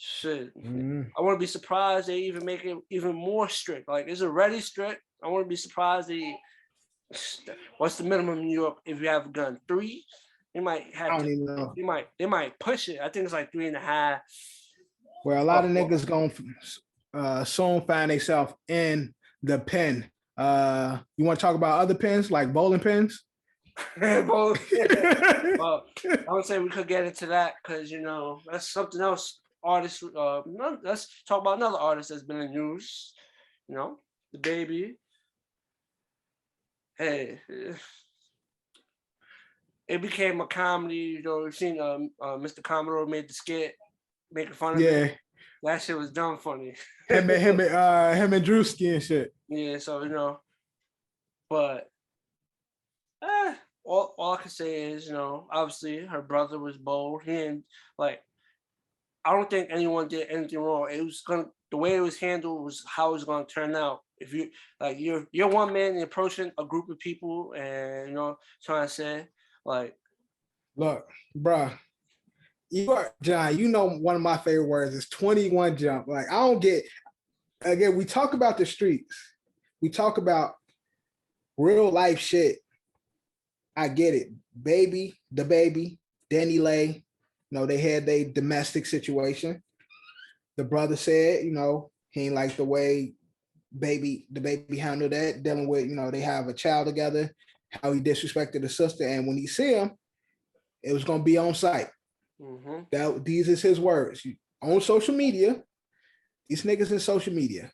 Shit. I want to be surprised they even make it even more strict. Like it's already strict. I want to be surprised they. What's the minimum in New York if you have a gun? 3? They might have. I don't even know. They might push it. I think it's like 3.5. Well, a lot of niggas gonna soon find themselves in the pen. You want to talk about other pens like bowling pins? Well, I would say we could get into that because that's something else. Artists. Let's talk about another artist that's been in the news. The baby. Hey, it became a comedy. We've seen Mr. Commodore made the skit making fun of it. That shit was dumb funny. him and Drewski and shit. Yeah, so but all I can say is obviously her brother was bold. He didn't I don't think anyone did anything wrong. It was the way it was handled was how it was gonna turn out. If you're one man and approaching a group of people and trying to say look, bruh, John, one of my favorite words is 21 jump. Like I don't get again, we talk about the streets, we talk about real life shit. I get it. The baby, Danny Lay, they had their domestic situation. The brother said, he ain't like the way the baby handled that, dealing with, they have a child together, how he disrespected the sister. And when he see him, it was going to be on site. Mm-hmm. These is his words. On social media, these niggas in social media,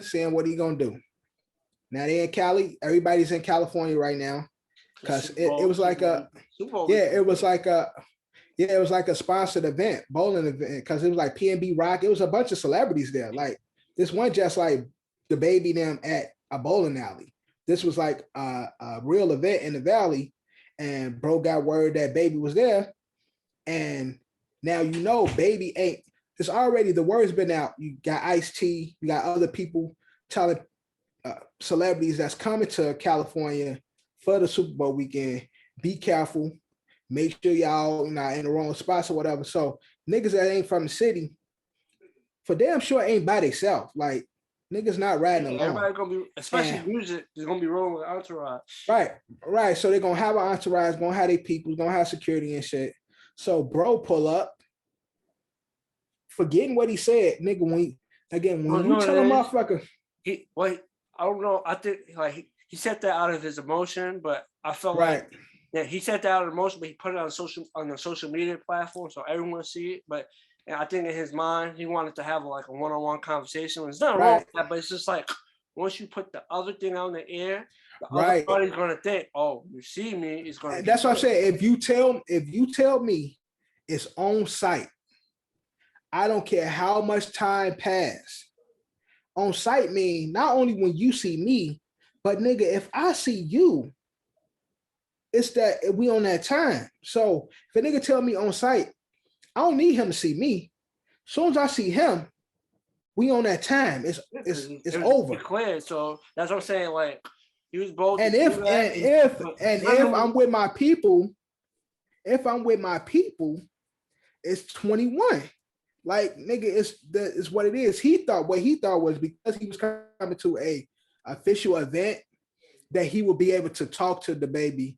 saying what he going to do. Now they in Cali, everybody's in California right now. Because it was like it was like a sponsored event, bowling event, because it was like PNB Rock. It was a bunch of celebrities there. Like this one just like the baby them at a bowling alley. This was like a real event in the Valley, and bro got word that baby was there. And now baby ain't. It's already, the word's been out. You got Ice-T, you got other people telling celebrities that's coming to California for the Super Bowl weekend, be careful. Make sure y'all not in the wrong spots or whatever. So niggas that ain't from the city, for damn sure ain't by themselves. Like niggas not riding alone. Everybody gonna be, especially music, is gonna be rolling with entourage. Right. So they're gonna have an entourage, gonna have their people, gonna have security and shit. So bro pull up, forgetting what he said, nigga. When you tell a motherfucker, I don't know. I think he said that out of his emotion, but I felt like he said that out of emotion, but he put it on the social media platform so everyone see it. But I think in his mind, he wanted to have a one-on-one conversation. There's nothing wrong with that, but it's just like once you put the other thing out in the air, the other party's gonna think, "Oh, you see me?" It's gonna. That's what I'm saying. If you tell me it's on site, I don't care how much time passed. On site mean not only when you see me, but nigga, if I see you, it's that we on that time. So if a nigga tell me on site, I don't need him to see me. As soon as I see him, we on that time. It's over. Clear. So that's what I'm saying. Like he was bold. And if I'm with my people, it's 21. Like nigga, it's what it is. What he thought was because he was coming to a official event that he would be able to talk to the baby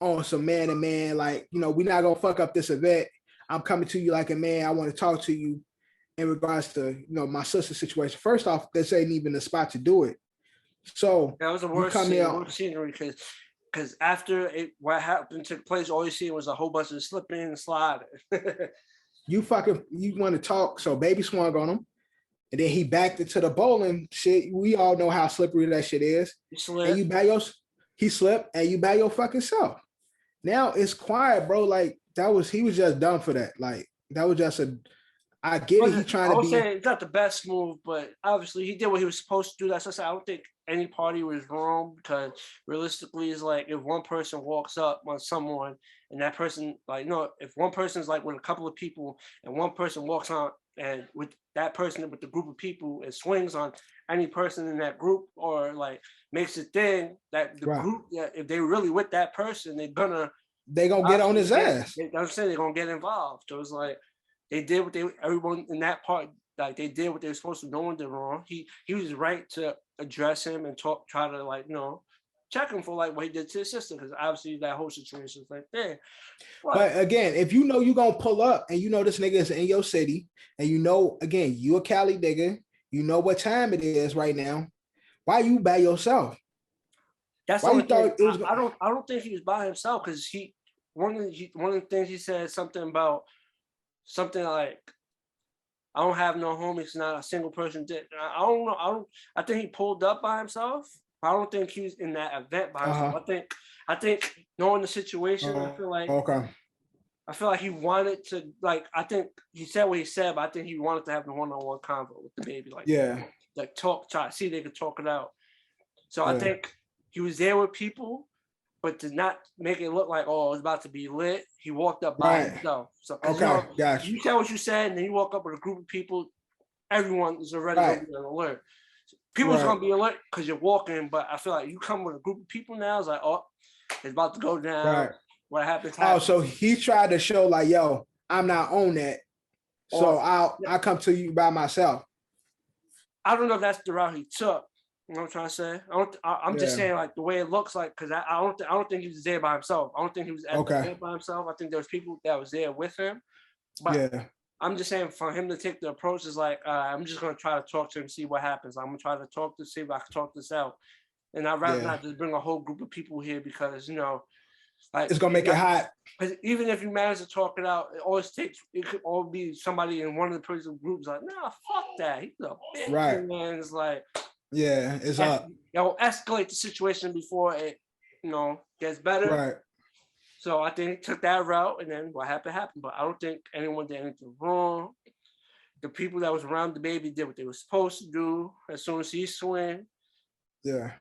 on some man to man. Like, we're not gonna fuck up this event. I'm coming to you like a man. I want to talk to you in regards to my sister's situation. First off, this ain't even the spot to do it. So that was the worst scenery because because after what happened took place, all you see was a whole bunch of slipping and sliding. You want to talk? So Baby swung on him, and then he backed into the bowling shit. We all know how slippery that shit is. And he slipped, and you by your fucking self. Now it's quiet, bro. Like he was just done for that. Like that was just I get it. He's trying to be. Saying it's not the best move, but obviously he did what he was supposed to do. That's what I don't think any party was wrong, because realistically, it's like if one person walks up on someone and that person, like, if one person is like with a couple of people and one person walks on and with that person with the group of people and swings on any person in that group, or like makes a thing that the group, if they really with that person, they're gonna get on his ass. I'm saying they're gonna get involved. So it's like they did what everyone in that part, like they did what they were supposed to. No one did wrong. He was right to address him and try to like, check him for like what he did to his sister, because obviously that whole situation is like there. But again, if you know you're gonna pull up and you know this nigga is in your city, and again, you a Cali nigga, you know what time it is right now, why you by yourself? That's why you thought it was. I don't think he was by himself, because one of the things he said something like, I don't have no homies, not a single person did. I don't know. I think he pulled up by himself. I don't think he was in that event by himself. I think knowing the situation, I feel like he wanted to, like, I think he said what he said, but I think he wanted to have the one-on-one convo with the baby, like, like try to see if they could talk it out. So I think he was there with people, but to not make it look like, oh, it's about to be lit, he walked up by himself. So, gotcha. You said what you said, and then you walk up with a group of people, everyone is already going to be on alert. People's going to be alert because you're walking, but I feel like you come with a group of people now, it's like, oh, it's about to go down. Right. What happens? Oh, so he tried to show like, yo, I'm not on that, so I'll come to you by myself. I don't know if that's the route he took. You know what I'm trying to say? I'm just saying, like, the way it looks like, because I don't think he was there by himself. I don't think he was there by himself. I think there was people that was there with him. But I'm just saying, for him to take the approach is like, I'm just gonna try to talk to him, see what happens. I'm gonna try to see if I can talk this out. And I'd rather not just bring a whole group of people here, because like, it's gonna make it hot. Because even if you manage to talk it out, it could all be somebody in one of the person groups like, nah, fuck that. He's a bitch, man. It's like, it's up. Escalate the situation before it, gets better. Right. So I think he took that route, and then what happened. But I don't think anyone did anything wrong. The people that was around the baby did what they were supposed to do. As soon as he swing, they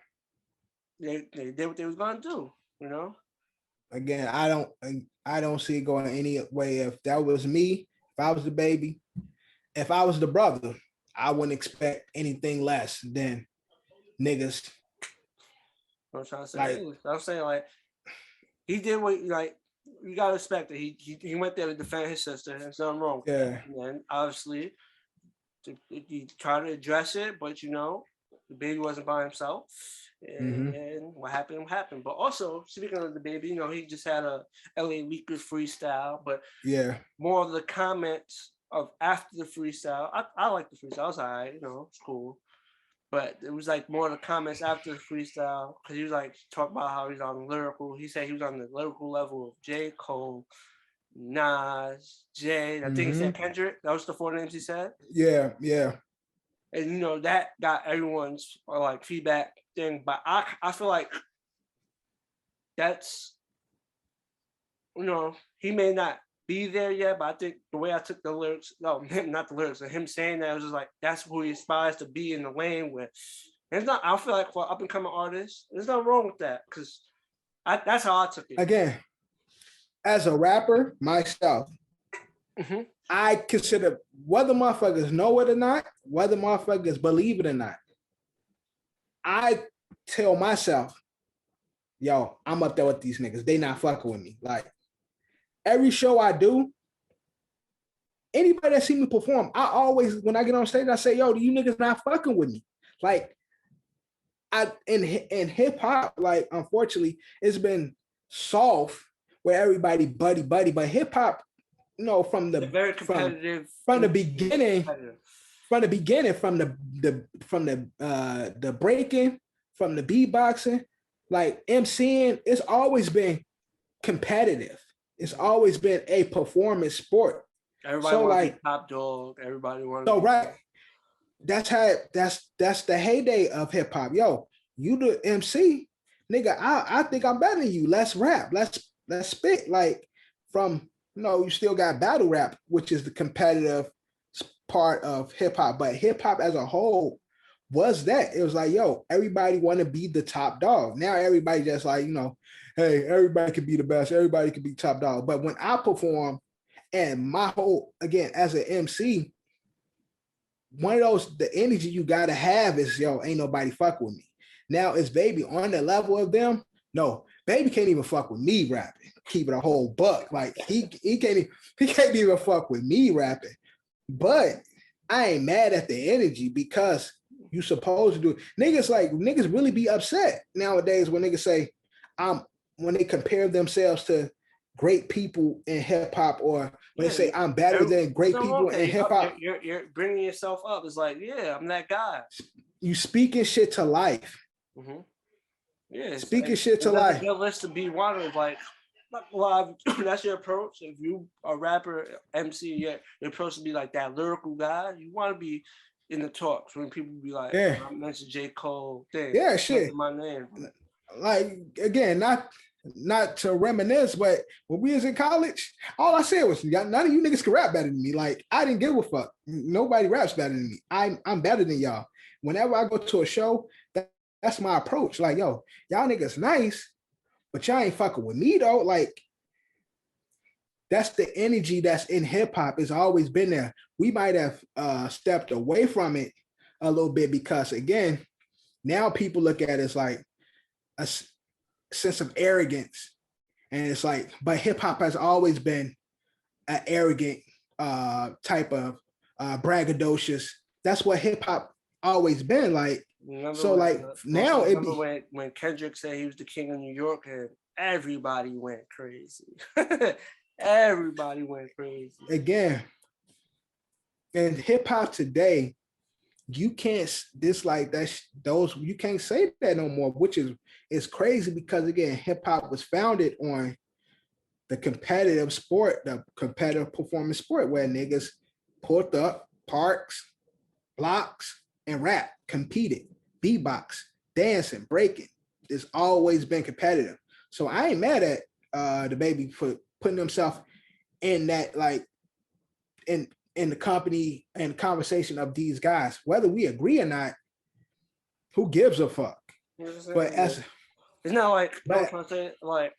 did what they was gonna do. Again, I don't see it going any way. If that was me, if I was the baby, if I was the brother, I wouldn't expect anything less than niggas. I'm trying to say, I'm saying, like, he did what, like, you gotta respect it. He went there to defend his sister. There's nothing wrong. Yeah. And obviously, he tried to address it, but the baby wasn't by himself. And what happened. But also, speaking of the baby, he just had a LA Leakers freestyle, but more of the comments of after the freestyle. I like the freestyle. It's all right, it's cool. But it was like more of the comments after the freestyle, because he was like talking about how he's on lyrical. He said he was on the lyrical level of J. Cole, Nas, Jay. I think he said Kendrick. That was the 4 names he said. Yeah. And that got everyone's like feedback thing. But I feel like that's, he may not be there yet, but I think the way I took the lyrics, not the lyrics, but him saying that, it was just like, that's who he aspires to be in the lane with. And it's not, I feel like for up and coming artists, there's nothing wrong with that, because that's how I took it. Again, as a rapper myself, I consider, whether motherfuckers know it or not, whether motherfuckers believe it or not, I tell myself, yo, I'm up there with these niggas. They not fucking with me. Like, every show I do, anybody that see me perform, I always, when I get on stage, I say, yo, you niggas not fucking with me. Like, in hip hop, like, unfortunately, it's been soft where everybody buddy, but hip hop, from the very competitive from the beginning, from the breaking, from the beatboxing, like MCing, it's always been competitive. It's always been a performance sport. Everybody So want to be like, top dog. Everybody want to so be right, that's how that's the heyday of hip hop. Yo, you the MC, nigga. I think I'm better than you. Let's rap. Let's spit. Like from you still got battle rap, which is the competitive part of hip hop, but hip hop as a whole was that it was like, yo, everybody want to be the top dog. Now everybody just like, hey, everybody can be the best, everybody can be top dog. But when I perform and my whole, again, as an MC, one of those, the energy you gotta have is, yo, ain't nobody fuck with me. Now is Baby on the level of them? No, Baby can't even fuck with me rapping. Keep it a whole buck. Like he can't even fuck with me rapping. But I ain't mad at the energy because you supposed to do it. Niggas really be upset nowadays when niggas say, when they compare themselves to great people in hip hop, or when they say I'm better than great people in hip hop. You're bringing yourself up. It's like, yeah, I'm that guy. You speaking shit to life. Mm-hmm. Yeah, speaking shit to life. Your list to be one of like, well, that's your approach. If you a rapper, MC, your approach to be like that lyrical guy. You want to be in the talks when people be like, yeah, I mentioned J. Cole, thing. Yeah, shit. My name. Like again, not to reminisce, but when we was in college, all I said was, none of you niggas can rap better than me. Like I didn't give a fuck. Nobody raps better than me. I'm better than y'all. Whenever I go to a show, that's my approach. Like, yo, y'all niggas nice, but y'all ain't fucking with me though. Like, that's the energy that's in hip hop. It's always been there. We might have stepped away from it a little bit because, again, now people look at it as like a sense of arrogance, and it's like, but hip hop has always been an arrogant type of braggadocious. That's what hip hop always been like. So like now it be when Kendrick said he was the king of New York and everybody went crazy. Everybody went crazy. Again, in hip hop today, you can't dislike that you can't say that no more, which is crazy because again, hip hop was founded on the competitive sport, the competitive performance sport where niggas pulled up parks, blocks, and rap, competed, beatbox, dancing, breaking. It's always been competitive. So I ain't mad at the Baby for putting himself in that, like, in the company and conversation of these guys. Whether we agree or not, who gives a fuck? But as it's not like, like,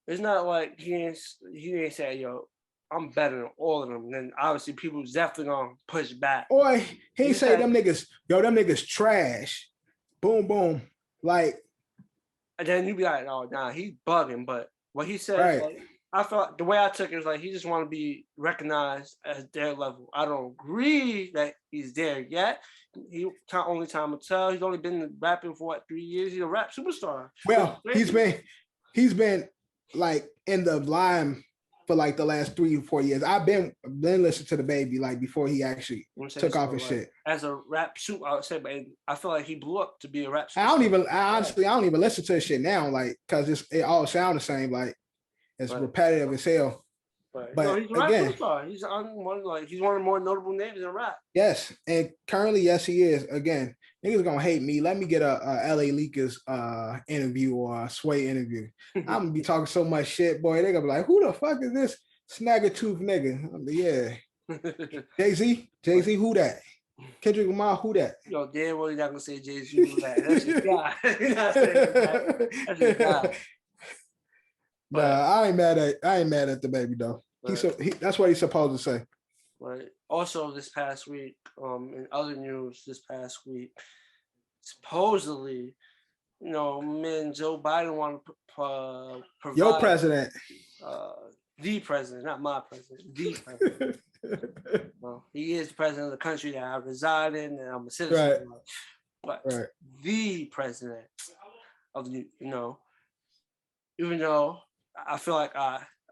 it's not like he ain't say, yo, I'm better than all of them. Then obviously people definitely gonna push back. Or he say them niggas trash. Boom, boom. Like, and then you be like, oh nah, he's bugging. But what he said, right. Like, I felt the way I took it was like he just want to be recognized at their level. I don't agree that he's there yet. Only time will tell. He's only been rapping for 3 years. He's a rap superstar. Well, he's been like in the line for like the last 3 or 4 years. I've been listening to the Baby like before he actually took off his shit. As a rap super, I would say, but I feel like he blew up to be a rap superstar. I don't even listen to his shit now, like, cause it all sounds the same, like it's repetitive as hell. But no, he's a rap superstar. He's one of the more notable names in rap. Yes, and currently, yes, he is. Again, niggas gonna hate me. Let me get a LA Lakers interview or a Sway interview. I'm gonna be talking so much shit, boy. They gonna be like, "Who the fuck is this snagger-tooth nigga?" Yeah, Jay-Z, who that? Kendrick Lamar, who that? Yo, damn well you're not gonna say Jay-Z, who that? That's your guy. You're not saying that. That's your guy. Nah, I ain't mad at the Baby though. That's what he's supposed to say. But also this past week, in other news this past week, supposedly, man, Joe Biden want to provide your president, the president, not my president, the president. Well, he is the president of the country that I reside in, and I'm a citizen of. But the president of even though I feel like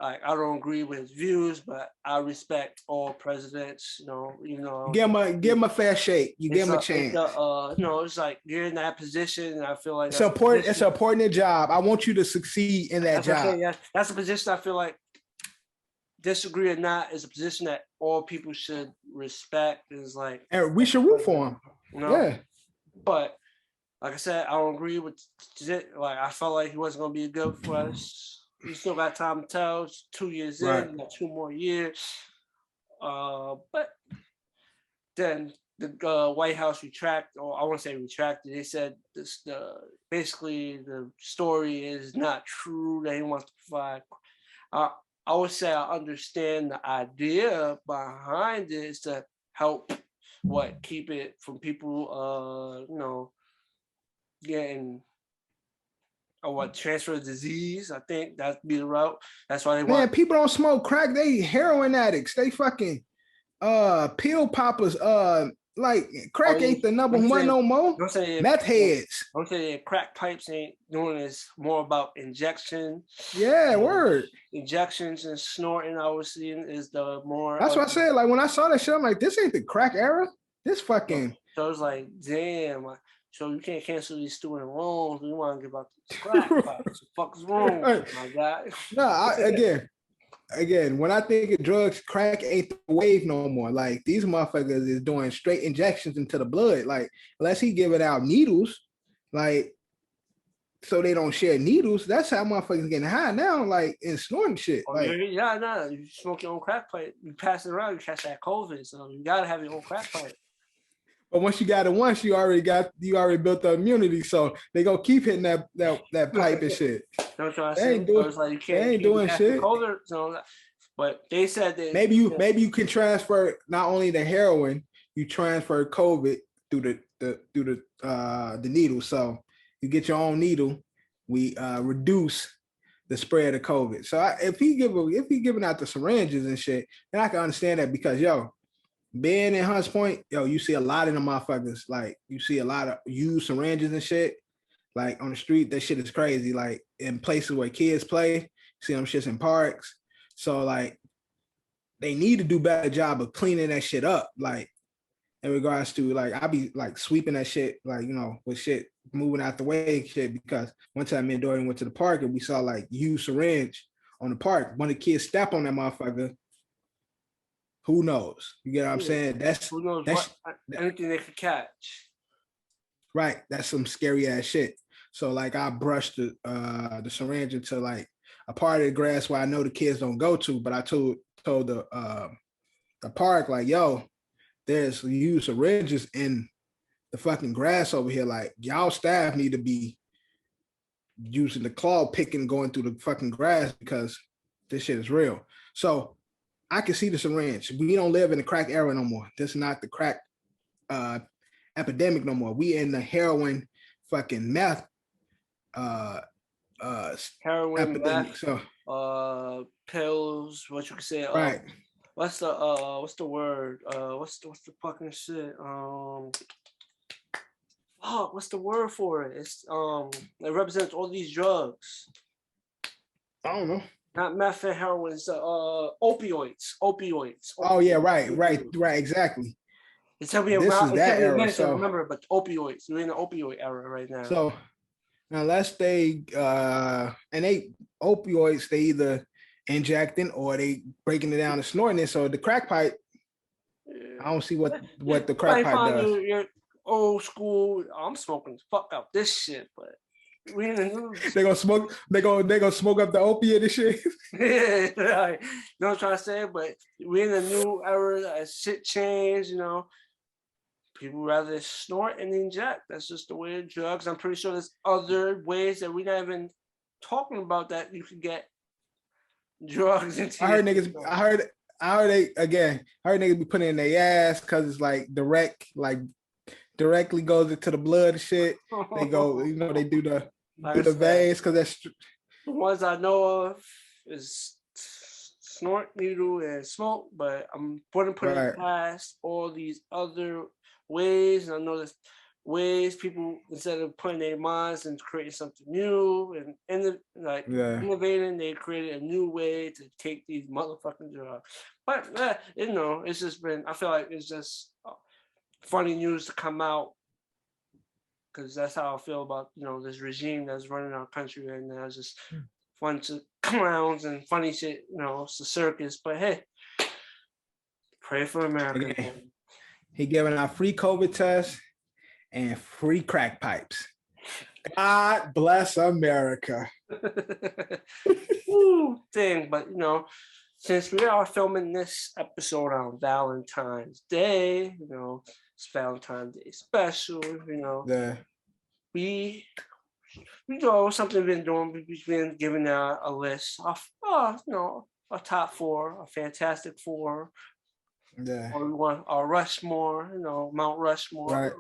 like I don't agree with his views, but I respect all presidents. Give him a fair shake. You give him a it's chance. it's like you're in that position, and I feel like It's important. It's an important job. I want you to succeed in that that's job. Yeah, that's a position I feel like, disagree or not, is a position that all people should respect. Is like, And we should root for him. Yeah. But like I said, I don't agree with it. Like I felt like he wasn't gonna be good for us. We still got time to tell. It's 2 years in, got 2 more years. But then the White House retracted, or I want to say retracted. They said basically the story is not true. That he wants to provide. I would say I understand the idea behind it is to help keep it from people getting transfer of disease. I think that'd be the route. That's why they want. People don't smoke crack. They heroin addicts. They fucking pill poppers. Like crack ain't the number one no more. Meth heads. I'm saying crack pipes ain't doing this. More about injection. Yeah, word. Injections and snorting, I was seeing, is the more. That's what I said. Like when I saw that shit, I'm like, this ain't the crack era. This fucking. So I was like, damn. So you can't cancel these student loans. We want to give out the crack pipes. What the fuck is wrong? My God. No, again, when I think of drugs, crack ain't the wave no more. Like these motherfuckers is doing straight injections into the blood. Like unless he giving out needles, like so they don't share needles. That's how motherfuckers getting high now, like and snorting shit. Oh, like, you smoke your own crack pipe, you pass it around, you catch that COVID. So you gotta have your own crack pipe. But once you got it once, you already built the immunity. So they gonna keep hitting that pipe and shit. That's what I said. They ain't doing shit. COVID, so, but they said that maybe you can transfer not only the heroin, you transfer COVID through the needle. So you get your own needle. We reduce the spread of COVID. So if he giving out the syringes and shit, then I can understand that because being in Hunts Point, you see a lot of them motherfuckers. Like you see a lot of used syringes and shit. Like on the street, that shit is crazy. Like in places where kids play, you see them shits in parks. So like they need to do a better job of cleaning that shit up. Like in regards to like I be like sweeping that shit, like with shit moving out the way shit. Because one time me and Dorian went to the park and we saw like used syringe on the park. One of the kids step on that motherfucker. Who knows? You get what I'm saying? Who knows anything they could catch. Right. That's some scary ass shit. So like I brushed the syringe into like a part of the grass where I know the kids don't go to, but I told the park like, there's used syringes in the fucking grass over here. Like y'all staff need to be using the claw picking going through the fucking grass because this shit is real. So I can see the syringe. We don't live in the crack era no more. This is not the crack epidemic no more. We in the heroin fucking meth heroin epidemic. Meth, so pills, what you could say, right. What's the word? What's the fucking shit? What's the word for it? It's it represents all these drugs. I don't know. Not meth and heroin, it's opioids. Oh yeah, right, exactly. It's gonna be around. It's that era. So remember, but opioids. We're in the opioid era right now. So unless they opioids, they either injecting or they breaking it down and snorting it. So the crack pipe, I don't see what the crack pipe does. Your old school. I'm smoking the fuck out this shit, but we in the news. They gonna smoke. They gonna smoke up the opiate and shit. Yeah, right. You know what I'm trying to say? But we're in a new era. Shit changed. People rather snort and inject. That's just the way of drugs. I'm pretty sure there's other ways that we're not even talking about that you could get drugs into. I heard niggas be putting it in their ass because it's like directly goes into the blood and shit. They go, they do the veins because that's the ones I know of is snort, needle, and smoke. But I'm putting it past all these other ways, and I know there's ways people, instead of putting their minds and creating something new and like Yeah. innovating, they created a new way to take these motherfucking drugs. But it's just been. I feel like it's just funny news to come out because that's how I feel about this regime that's running our country right now. It's just bunch of clowns and funny shit. It's a circus. But hey, pray for America. Again, he giving out free COVID tests and free crack pipes. God bless America. Thing, but since we are filming this episode on Valentine's Day, it's Valentine's Day special. We something we've been doing. We've been giving out a list of a top four, a fantastic four. Yeah. Or we want our Rushmore, Mount Rushmore. Right.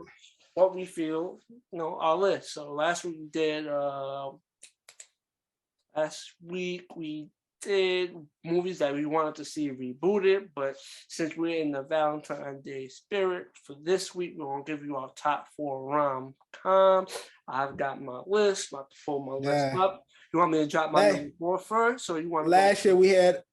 What we feel, our list. So last week we did movies that we wanted to see rebooted, but since we're in the Valentine's Day spirit, for this week we're gonna give you our top four rom-coms. I've got my list, about to pull my list up. You want me to drop my number four first, or you want to? Last year we had.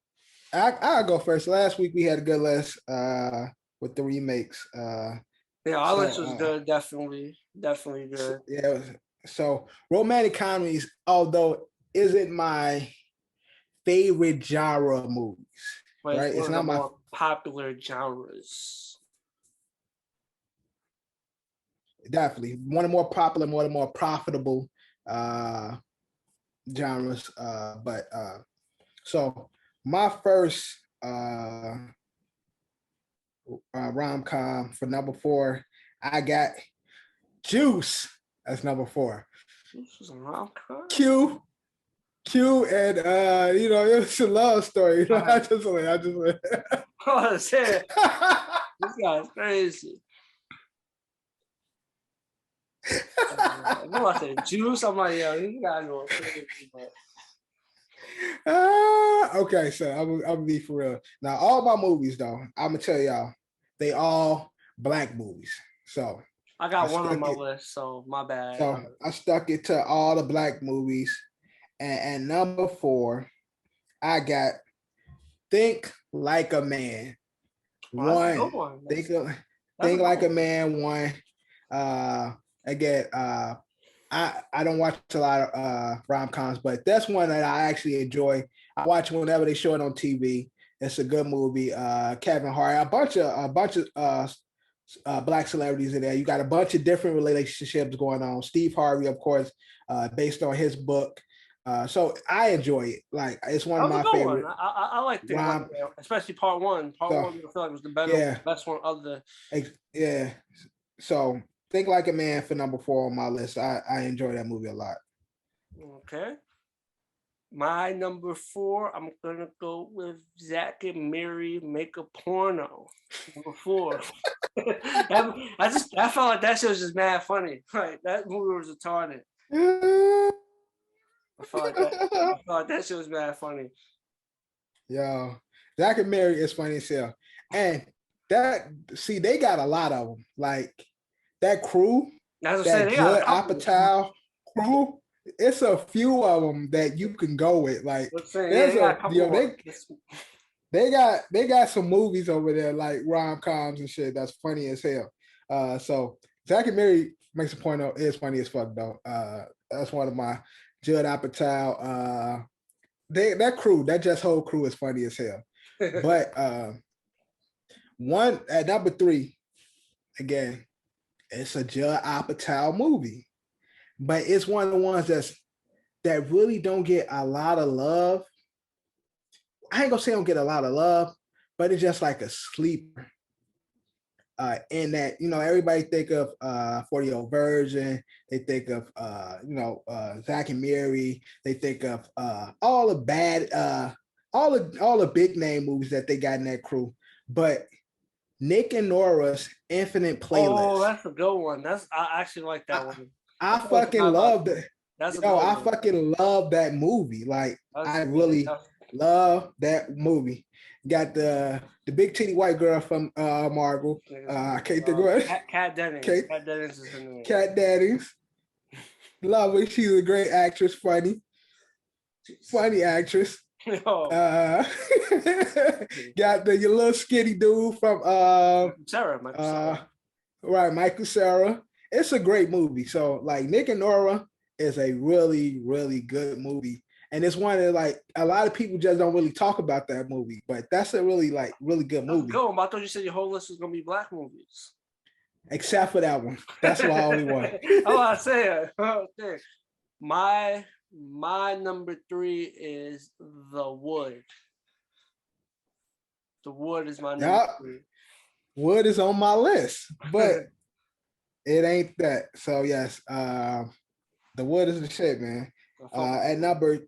I'll go first. Last week we had a good list with the remakes. Our list was good, definitely good. Yeah. So romantic comedies, although isn't my favorite genre of movies, but right? It's not my more popular genres. Definitely one of the more popular, one of the more profitable genres. So my first rom-com for number four, I got Juice. That's number four. Juice was a rom-com. Q, and it was a love story. I just Oh, shit. This guy's crazy. You want to say Juice? I'm like, yo, this guy going crazy. Okay, so I'm gonna be for real. Now, all my movies, though, I'm gonna tell y'all, they all black movies. So I got one on my list, so my bad. So I stuck it to all the black movies. And number four, I got Think Like a Man. One. Think Like a Man. One. Again, I don't watch a lot of rom-coms, but that's one that I actually enjoy. I watch whenever they show it on TV. It's a good movie. Kevin Hart, a bunch of black celebrities in there. You got a bunch of different relationships going on. Steve Harvey, of course, based on his book. So I enjoy it. Like, it's one of my favorite. I like it, especially part one. Part one, I feel like was the best one of the. Yeah. So Think Like a Man for number four on my list. I enjoy that movie a lot. Okay. My number four, I'm gonna go with Zack and Miri Make a Porno. Number four. I felt like that shit was just mad funny. Like, that movie was retarded. I felt like that shit was mad funny. Yo, Zack and Miri is funny as hell. And they got a lot of them. Like, that crew, that Judd Apatow crew, it's a few of them that you can go with. Like, they got some movies over there, like rom-coms and shit, that's funny as hell. So Zack and Miri Makes a Porno is funny as fuck, though. That's one of my Judd Apatow. That whole crew is funny as hell. But one at number three, again, it's a Judd Apatow movie, but it's one of the ones that really don't get a lot of love. I ain't gonna say don't get a lot of love, but it's just like a sleeper. In that, everybody think of 40-Year-Old Virgin, they think of Zack and Miri, they think of all the bad all the big name movies that they got in that crew. But Nick and Nora's Infinite Playlist. Oh, that's a good one. I actually like that one. I fucking love that. I fucking love that movie. Like, I really Love that movie. Got the big titty white girl from Marvel. I can't think of it. Cat Dennings. Kat, Cat Dennings is her name. Kat Dennings. Love her. She's a great actress. Funny actress. Oh. Got the your little skinny dude from Sarah. right, Michael Sarah. It's a great movie. So like Nick and Nora is a really, really good movie. And it's one that like a lot of people just don't really talk about that movie, but that's a really good movie. Go. I thought you said your whole list was gonna be black movies. Except for that one. That's my only one. Oh, I say it. My number 3 is The Wood. The Wood is my number 3. Wood is on my list, but it ain't that. So yes, The Wood is the shit, man. At number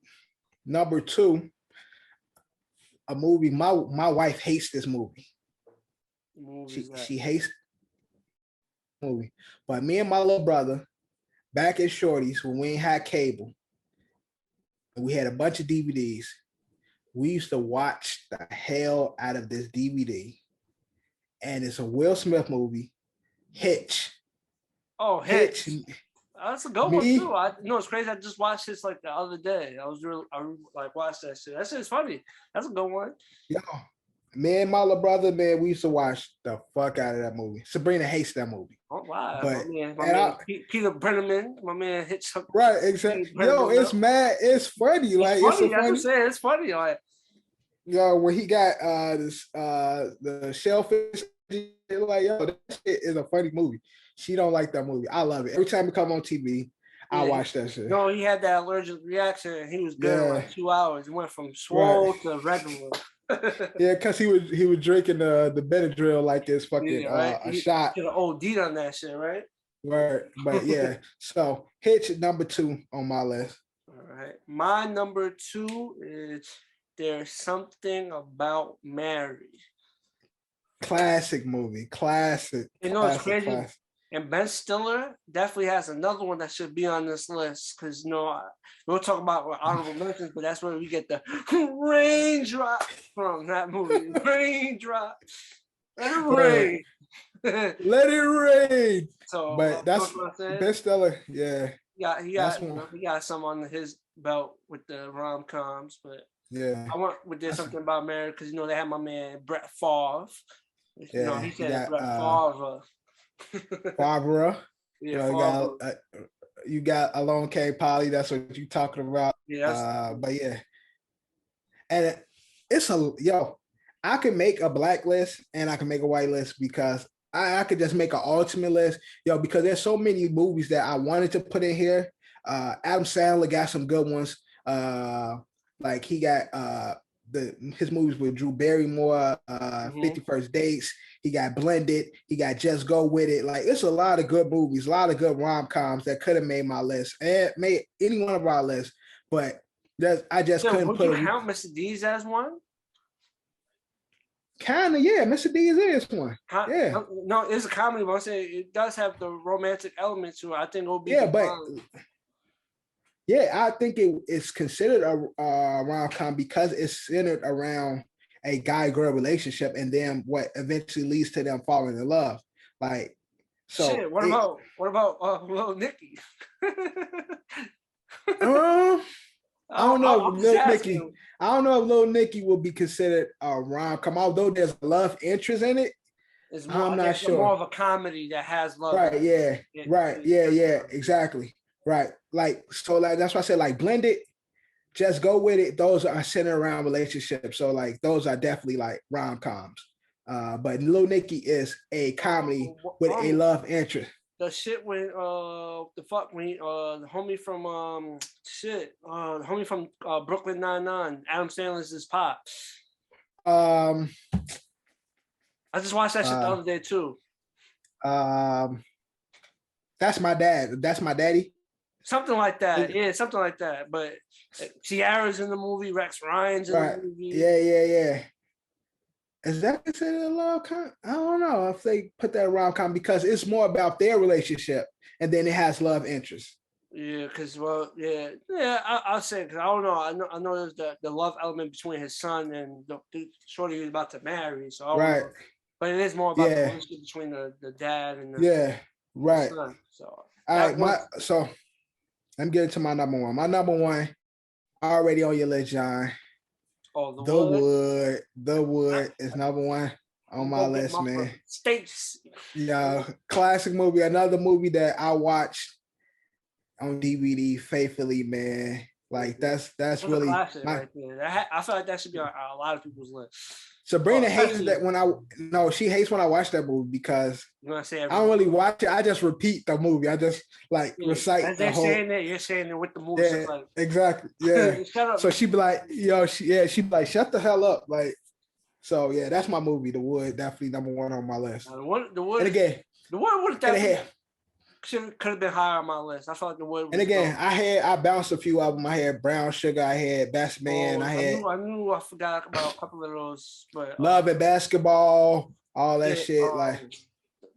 2, a movie. My wife hates this movie. She hates the movie. But me and my little brother, back at Shorty's when we ain't had cable, and we had a bunch of DVDs, we used to watch the hell out of this DVD. And it's a Will Smith movie, Hitch. Oh, Hitch. That's a good one too. It's crazy. I just watched this like the other day. I watched that shit. That shit's funny. That's a good one. Yo, me and my little brother, man, we used to watch the fuck out of that movie. Sabrina hates that movie. Oh wow. But my man Peter Brenneman, my man Hitch. Right, exactly. Yo, it's mad. It's funny. Like it's funny. That's what I'm saying. It's funny. Like, yo, when he got the shellfish, like yo, that shit is a funny movie. She don't like that movie. I love it. Every time it come on TV, I watch that shit. No, he had that allergic reaction and he was good in like 2 hours. He went from swole to regular. Yeah, because he was drinking the Benadryl like it's fucking a shot. He could have OD'd on that shit, right? Right, but yeah. So Hitch number 2 on my list. All right, my number 2 is There's Something About Mary. Classic movie, classic. It's crazy. Classic. And Ben Stiller definitely has another one that should be on this list because we'll talk about honorable mentions, but that's where we get the raindrop from that movie. Raindrop, let it rain. Let it rain. So, but that's Ben Stiller. Yeah, he got some on his belt with the rom-coms, but yeah, I want There's Something About Mary because they had my man Brett Favre. Yeah, he said Brett Favre. Barbara. Yeah, you got Alone Came Polly. That's what you talking about. Yeah. But yeah, and it's I can make a black list and I can make a white list because I could just make an ultimate list, because there's so many movies that I wanted to put in here. Adam Sandler got some good ones. Like he got his movies with Drew Barrymore, 50 First Dates. He got Blended. He got Just Go With It. Like, it's a lot of good movies, a lot of good rom-coms that could have made my list and made any one of our lists. But I just couldn't put Would you count Mr. Deeds as one? Kind of, yeah. Mr. Deeds is one. Yeah. No, it's a comedy, but I'm saying it does have the romantic element to it. I think it will be. Yeah, but I think it's considered a rom-com because it's centered around a guy-girl relationship and then what eventually leads to them falling in love. Like, so shit, what about Little Nicky? I don't know if Little Nicky. I don't know if Little Nicky will be considered a rom-com, although there's love interest in it. I'm not sure. More of a comedy that has love. Right. Yeah. Right. Yeah. Exactly. Right. Like, so like that's why I said like Blended, Just Go With It. Those are centered around relationships. So like those are definitely like rom-coms. But Little Nicky is a comedy with a love interest. The shit when the homie from the homie from Brooklyn Nine-Nine, Adam Sandler's his pop. I just watched that shit the other day too. That's My Dad. That's My Daddy. Something like that. Yeah, something like that. But Ciara's in the movie, Rex Ryan's in the movie. Yeah. Is that considered a rom-com? I don't know if they put that rom-com because it's more about their relationship and then it has love interest. Yeah, because I'll say because I don't know. I know there's the love element between his son and the shorty he was about to marry. So I don't Right. know, but it is more about the Yeah. relationship between the dad and Yeah. the Right. son. So All that right. was So I'm getting to my number one. My number one already on your list, John. oh the wood. The I, Wood is number one I'm on my gonna get list, my man. steaks. Yeah, classic movie. Another movie that I watched on DVD faithfully, man. Like that's That's a really classic my right there. I feel like that should be on a lot of people's list. Oh, Sabrina hates especially that when I no, she hates when I watch that movie because you want to say I don't everything. really watch it. I just repeat the movie. I just like Yeah, recite as the they're whole. saying that, you're saying it with the movie. So Yeah, it's like, exactly. Yeah. shut up. So she'd be like, she'd be like, shut the hell up. Like, so yeah, that's my movie, The Wood. Definitely number one on my list. The wood And is again, the wood would have and definitely again, could have been higher on my list. I felt like the wood and was again, low. I bounced a few of them. I had Brown Sugar, I had Best Man, Oh, I had I knew I forgot about a couple of those, but Love and Basketball, all that yeah, shit. Like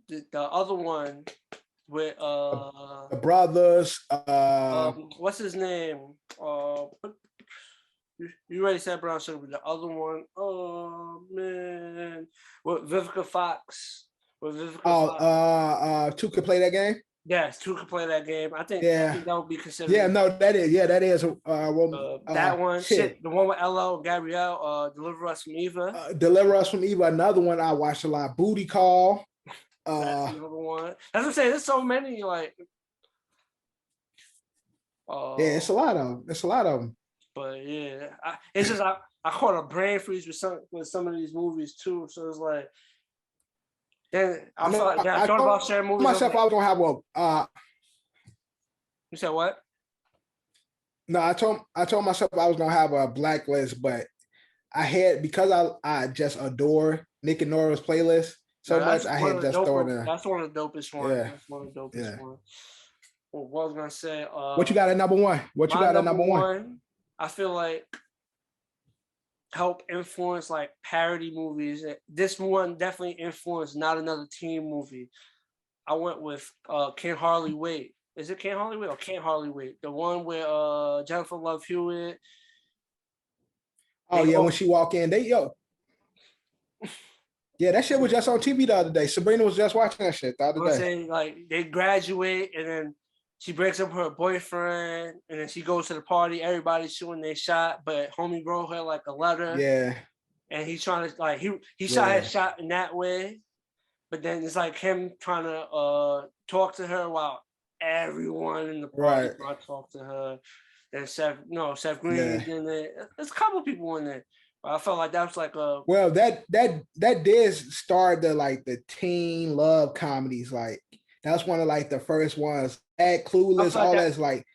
the other one with the Brothers, what's his name? You already said Brown Sugar, but the other one, oh man, with Vivica Fox. With Vivica Fox. Two could play that game. Yes, two could play that game. I Yeah, think that would be considered. yeah, no, that is That one, shit. shit, the one with Ella and Gabrielle, Deliver Us from Eva. Deliver Us from Evil. Another one I watched a lot. Booty Call. That's another one. That's what I'm saying. There's so many, like, Yeah, it's a lot of them. It's a lot of them. but yeah, it's just I caught a brain freeze with some of these movies too. So it's like, then I know. I I thought told about sharing movies. myself I was gonna have a. You said what? No, I told myself I was gonna have a blacklist, but I had because I just adore Nick and Nora's playlist so No, much. I had just thrown in. That's one of the dopest ones. Yeah, That's one of the dopest yeah. ones. Well, what I was gonna say, What you got at number one? What you my got at number number one? one, I feel like help influence like parody movies. This one definitely influenced Not Another Teen movie. I went with Can't Hardly Wait. Is it Can't Hardly Wait or Can't Hardly Wait? The one where Jennifer Love Hewitt. Oh yeah, when she walk in, yeah, that shit was just on TV the other day. Sabrina was just watching that shit the other I'm day. saying like they graduate and then she breaks up with her boyfriend and then she goes to the party. Everybody's shooting their shot, but homie wrote her like a letter. Yeah. And he's trying to like he shot his shot in that way, but then it's like him trying to talk to her while everyone in the party trying to talk to her. Then Seth Green's in there. There's a couple people in there. But I felt like that was like a that did start the teen love comedies. Like that's one of like the first ones. At Clueless, all that's like.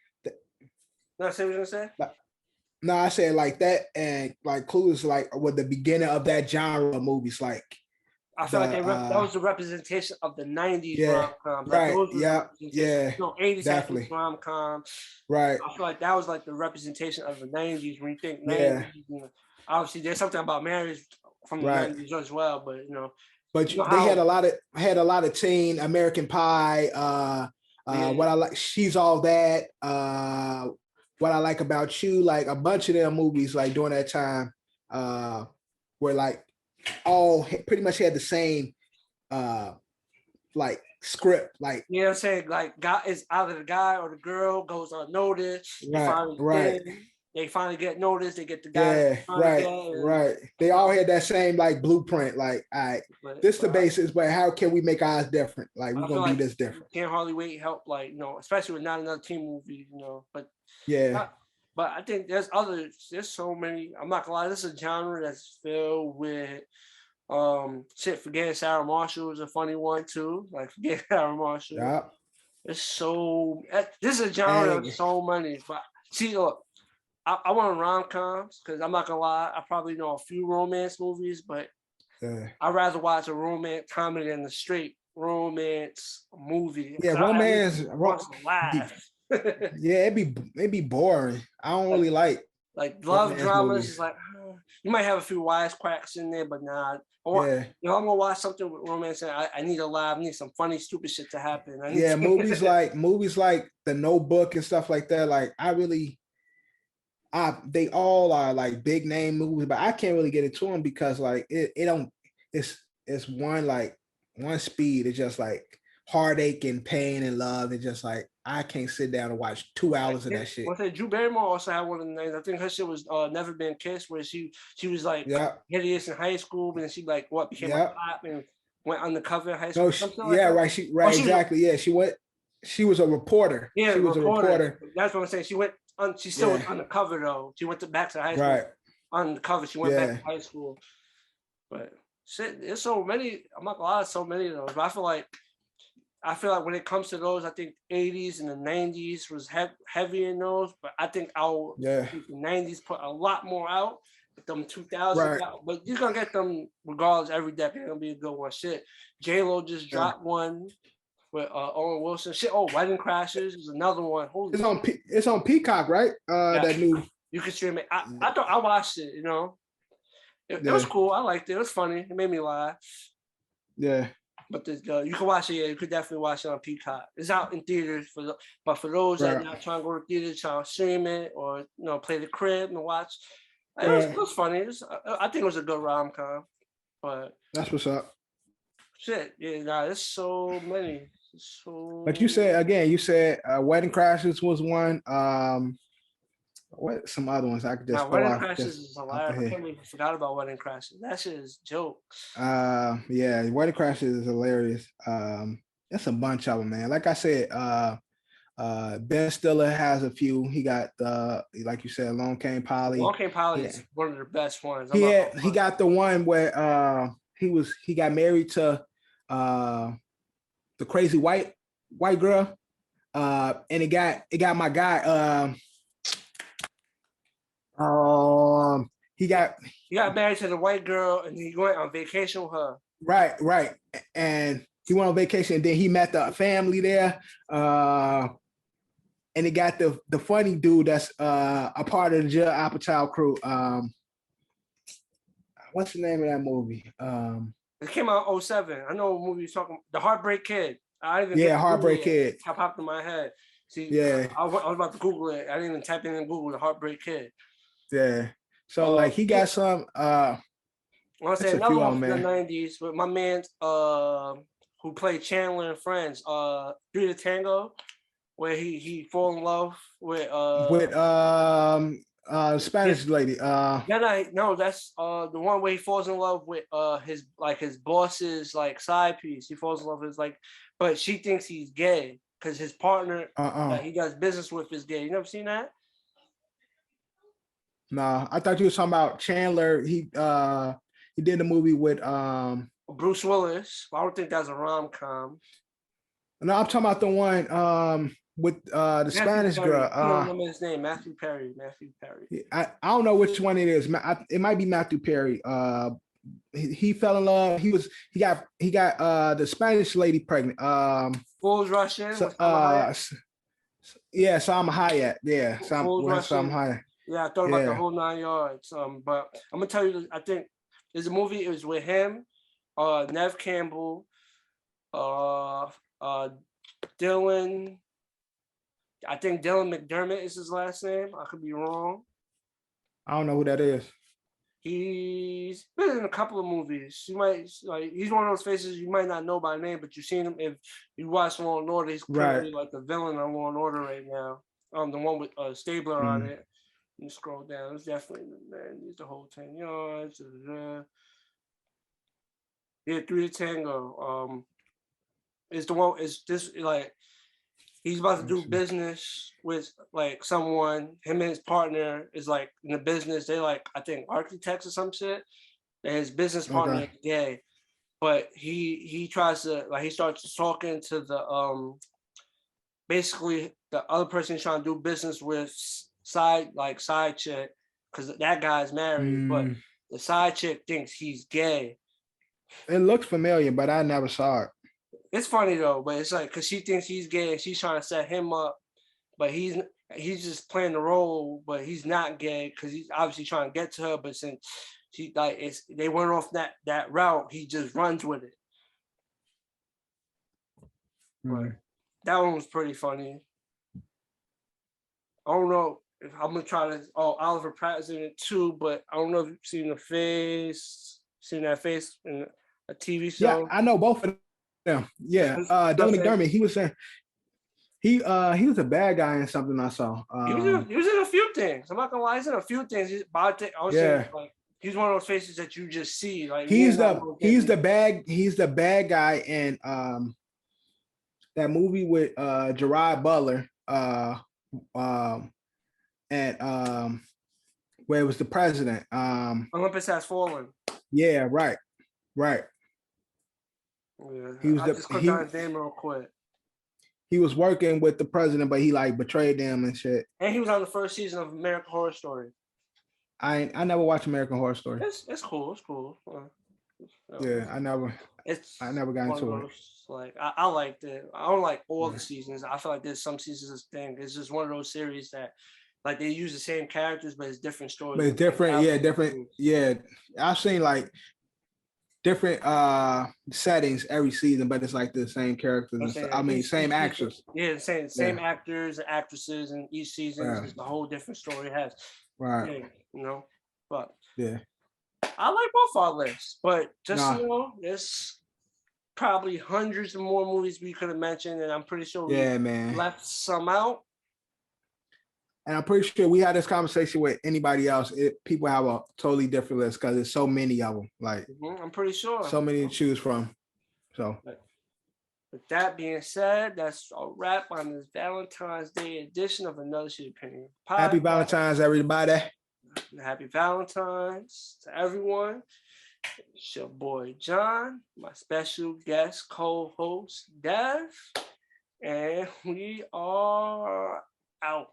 No, say what you're gonna say. No, I said like that, and like Clueless, like with the beginning of that genre of movies. Like I feel like that was the representation of the '90s rom-coms. Right. Like, yeah. 80s definitely rom-coms. Right. I feel like that was like the representation of the '90s. When you think '90s, obviously there's something about marriage from the '90s as well. But but they had a lot of teen American Pie. What I like, She's All That. What I Like About You, like a bunch of them movies, like during that time, were like all pretty much had the same like script. Like you know what I'm saying, like it's either the guy or the girl goes unnoticed. They finally get noticed. They get the guy. Right. They all had that same like blueprint. Like, all right, this is the basis, but how can we make ours different? Like, we're gonna do this different. Can't Hardly Wait help, like especially with Not Another Teen movie, but but I think there's so many. I'm not gonna lie, this is a genre that's filled with Forgetting Sarah Marshall is a funny one too. Like Forgetting Sarah Marshall. Yeah. This is a genre of so many. But see, look, I want rom-coms because I'm not gonna lie, I probably know a few romance movies, but I'd rather watch a romance comedy than a straight romance movie. Yeah, romance. Yeah, it'd be boring. I don't really like love dramas. Is like You might have a few wisecracks in there, but nah. Yeah. I'm gonna watch something with romance. And I need a laugh. I need some funny, stupid shit to happen. Yeah, movies like The Notebook and stuff like that. Like they all are like big name movies, but I can't really get into them because like it don't it's one speed. It's just like heartache and pain and love. It's just like I can't sit down and watch 2 hours of that shit. What's that? Drew Barrymore also had one of the names. I think her shit was Never Been Kissed, where she was like hideous in high school, but then she like became a cop and went undercover in high school. Exactly. Yeah, she was a reporter. Yeah, she was a reporter. That's what I'm saying. She went she still was undercover though. She went back to high school. Right. Undercover. She went back to high school. But shit, there's so many. I'm not gonna lie, so many of those. But I feel like when it comes to those, I think 80s and the 90s was heavy in those. But I think the 90s put a lot more out. But them 2000s out. But you're gonna get them regardless every decade. It's gonna be a good one. Shit. J-Lo just dropped one with Owen Wilson. Shit. Oh, Wedding Crashers is another one. Holy it's on Peacock, right? That new. You can stream it. I thought I watched it, you know. It was cool. I liked it. It was funny. It made me laugh. Yeah. But you can watch it. Yeah, you could definitely watch it on Peacock. It's out in theaters but for those that are not trying to go to theaters, trying to stream it or play the crib and watch. It was funny. I think it was a good rom-com. But that's what's up. Shit, yeah, there's so many. But you said Wedding Crashers was one. What some other ones I could just Wedding Crashers is hilarious. I can't believe I forgot about Wedding Crashers. That shit is joke. Yeah, Wedding Crashers is hilarious. That's a bunch of them, man. Like I said, Ben Stiller has a few. He got like you said, Long Came Polly. Long Came Polly is one of the best ones. He got the one where he got married to the crazy white girl. And it got my guy he got married to the white girl and he went on vacation with her. Right. And he went on vacation and then he met the family there. And he got the funny dude that's a part of the Judd Apatow crew. What's the name of that movie? It came out in 2007. I know what movie you're talking about. The Heartbreak Kid. Heartbreak Kid. It popped in my head. See, yeah. I was about to Google it. I didn't even type in Google The Heartbreak Kid. Yeah. So like he got some I want to say another one from the 90s with my man who played Chandler in Friends, Three to Tango, where he fall in love with Spanish lady. No, that's the one where he falls in love with his boss's like side piece. He falls in love with but she thinks he's gay because his partner that he does business with is gay. You never seen that? No, I thought you were talking about Chandler. He did a movie with Bruce Willis. I don't think that's a rom-com. No, I'm talking about the one with the Matthew Spanish Perry. girl. I don't remember his name. Matthew Perry. I don't know which one it is. It might be Matthew Perry. He fell in love. He got the Spanish lady pregnant. Fools Rush In. Yeah, Salma Hayek. Yeah, Salma Hayek. Yeah, I thought about the whole 9 yards. But I'm gonna tell you, I think there's a movie. It was with him, Nev Campbell, Dylan. I think Dylan McDermott is his last name. I could be wrong. I don't know who that is. He's been in a couple of movies. He's one of those faces you might not know by name, but you've seen him if you watch Law and Order. He's currently like the villain on Law and Order right now. The one with Stabler on it. You scroll down. It's definitely man. He's the whole 10 yards. Yeah, Three to Tango. Is the one. Is this like? He's about to do business with like someone. Him and his partner is like in the business. They like I think architects or some shit. And his business partner is gay, but he tries to he starts talking to the basically the other person he's trying to do business with side chick because that guy's married, but the side chick thinks he's gay. It looks familiar, but I never saw it. It's funny though, but it's like because she thinks he's gay and she's trying to set him up, but he's he's just playing the role, but he's not gay because he's obviously trying to get to her. But since she like they went off that route, he just runs with it. But that one was pretty funny. I don't know if I'm gonna try to. Oh, Oliver Pratt is in it too, but I don't know if you've seen seen that face in a TV Yeah, show. I know both of them. Yeah, Dylan McDermott. He was saying he was a bad guy in something I saw. He was in a few things. I'm not gonna lie, he's in a few things. I was saying Yeah, like he's one of those faces that you just see. Like he's the bad guy in that movie with Gerard Butler and where it was the president. Olympus Has Fallen. Yeah, right. Yeah, He was I just clicked on his name real quick. he was working with the president, but he like betrayed them and shit. And he was on the first season of American Horror Story. I never watched American Horror Story. It's cool. It's cool. Yeah, I never got into it. Like I liked it. I don't like all the seasons. I feel like there's some seasons thing. It's just one of those series that like they use the same characters, but it's different stories. But it's different, different. Yeah, I've seen like different settings every season, but it's like the same characters. Same actors. Yeah, same actors and actresses, and each season is just a whole different story it has. Right. Yeah, but yeah. I like both our lists, but just there's probably hundreds of more movies we could have mentioned, and I'm pretty sure we left some out. And I'm pretty sure we had this conversation with anybody else. People have a totally different list because there's so many of them. Like I'm pretty sure so many to choose from. So with that being said, that's a wrap on this Valentine's Day edition of Another Shit Opinion podcast. Happy Valentine's, everybody. Happy Valentine's to everyone. It's your boy John, my special guest co-host Dev, and we are out.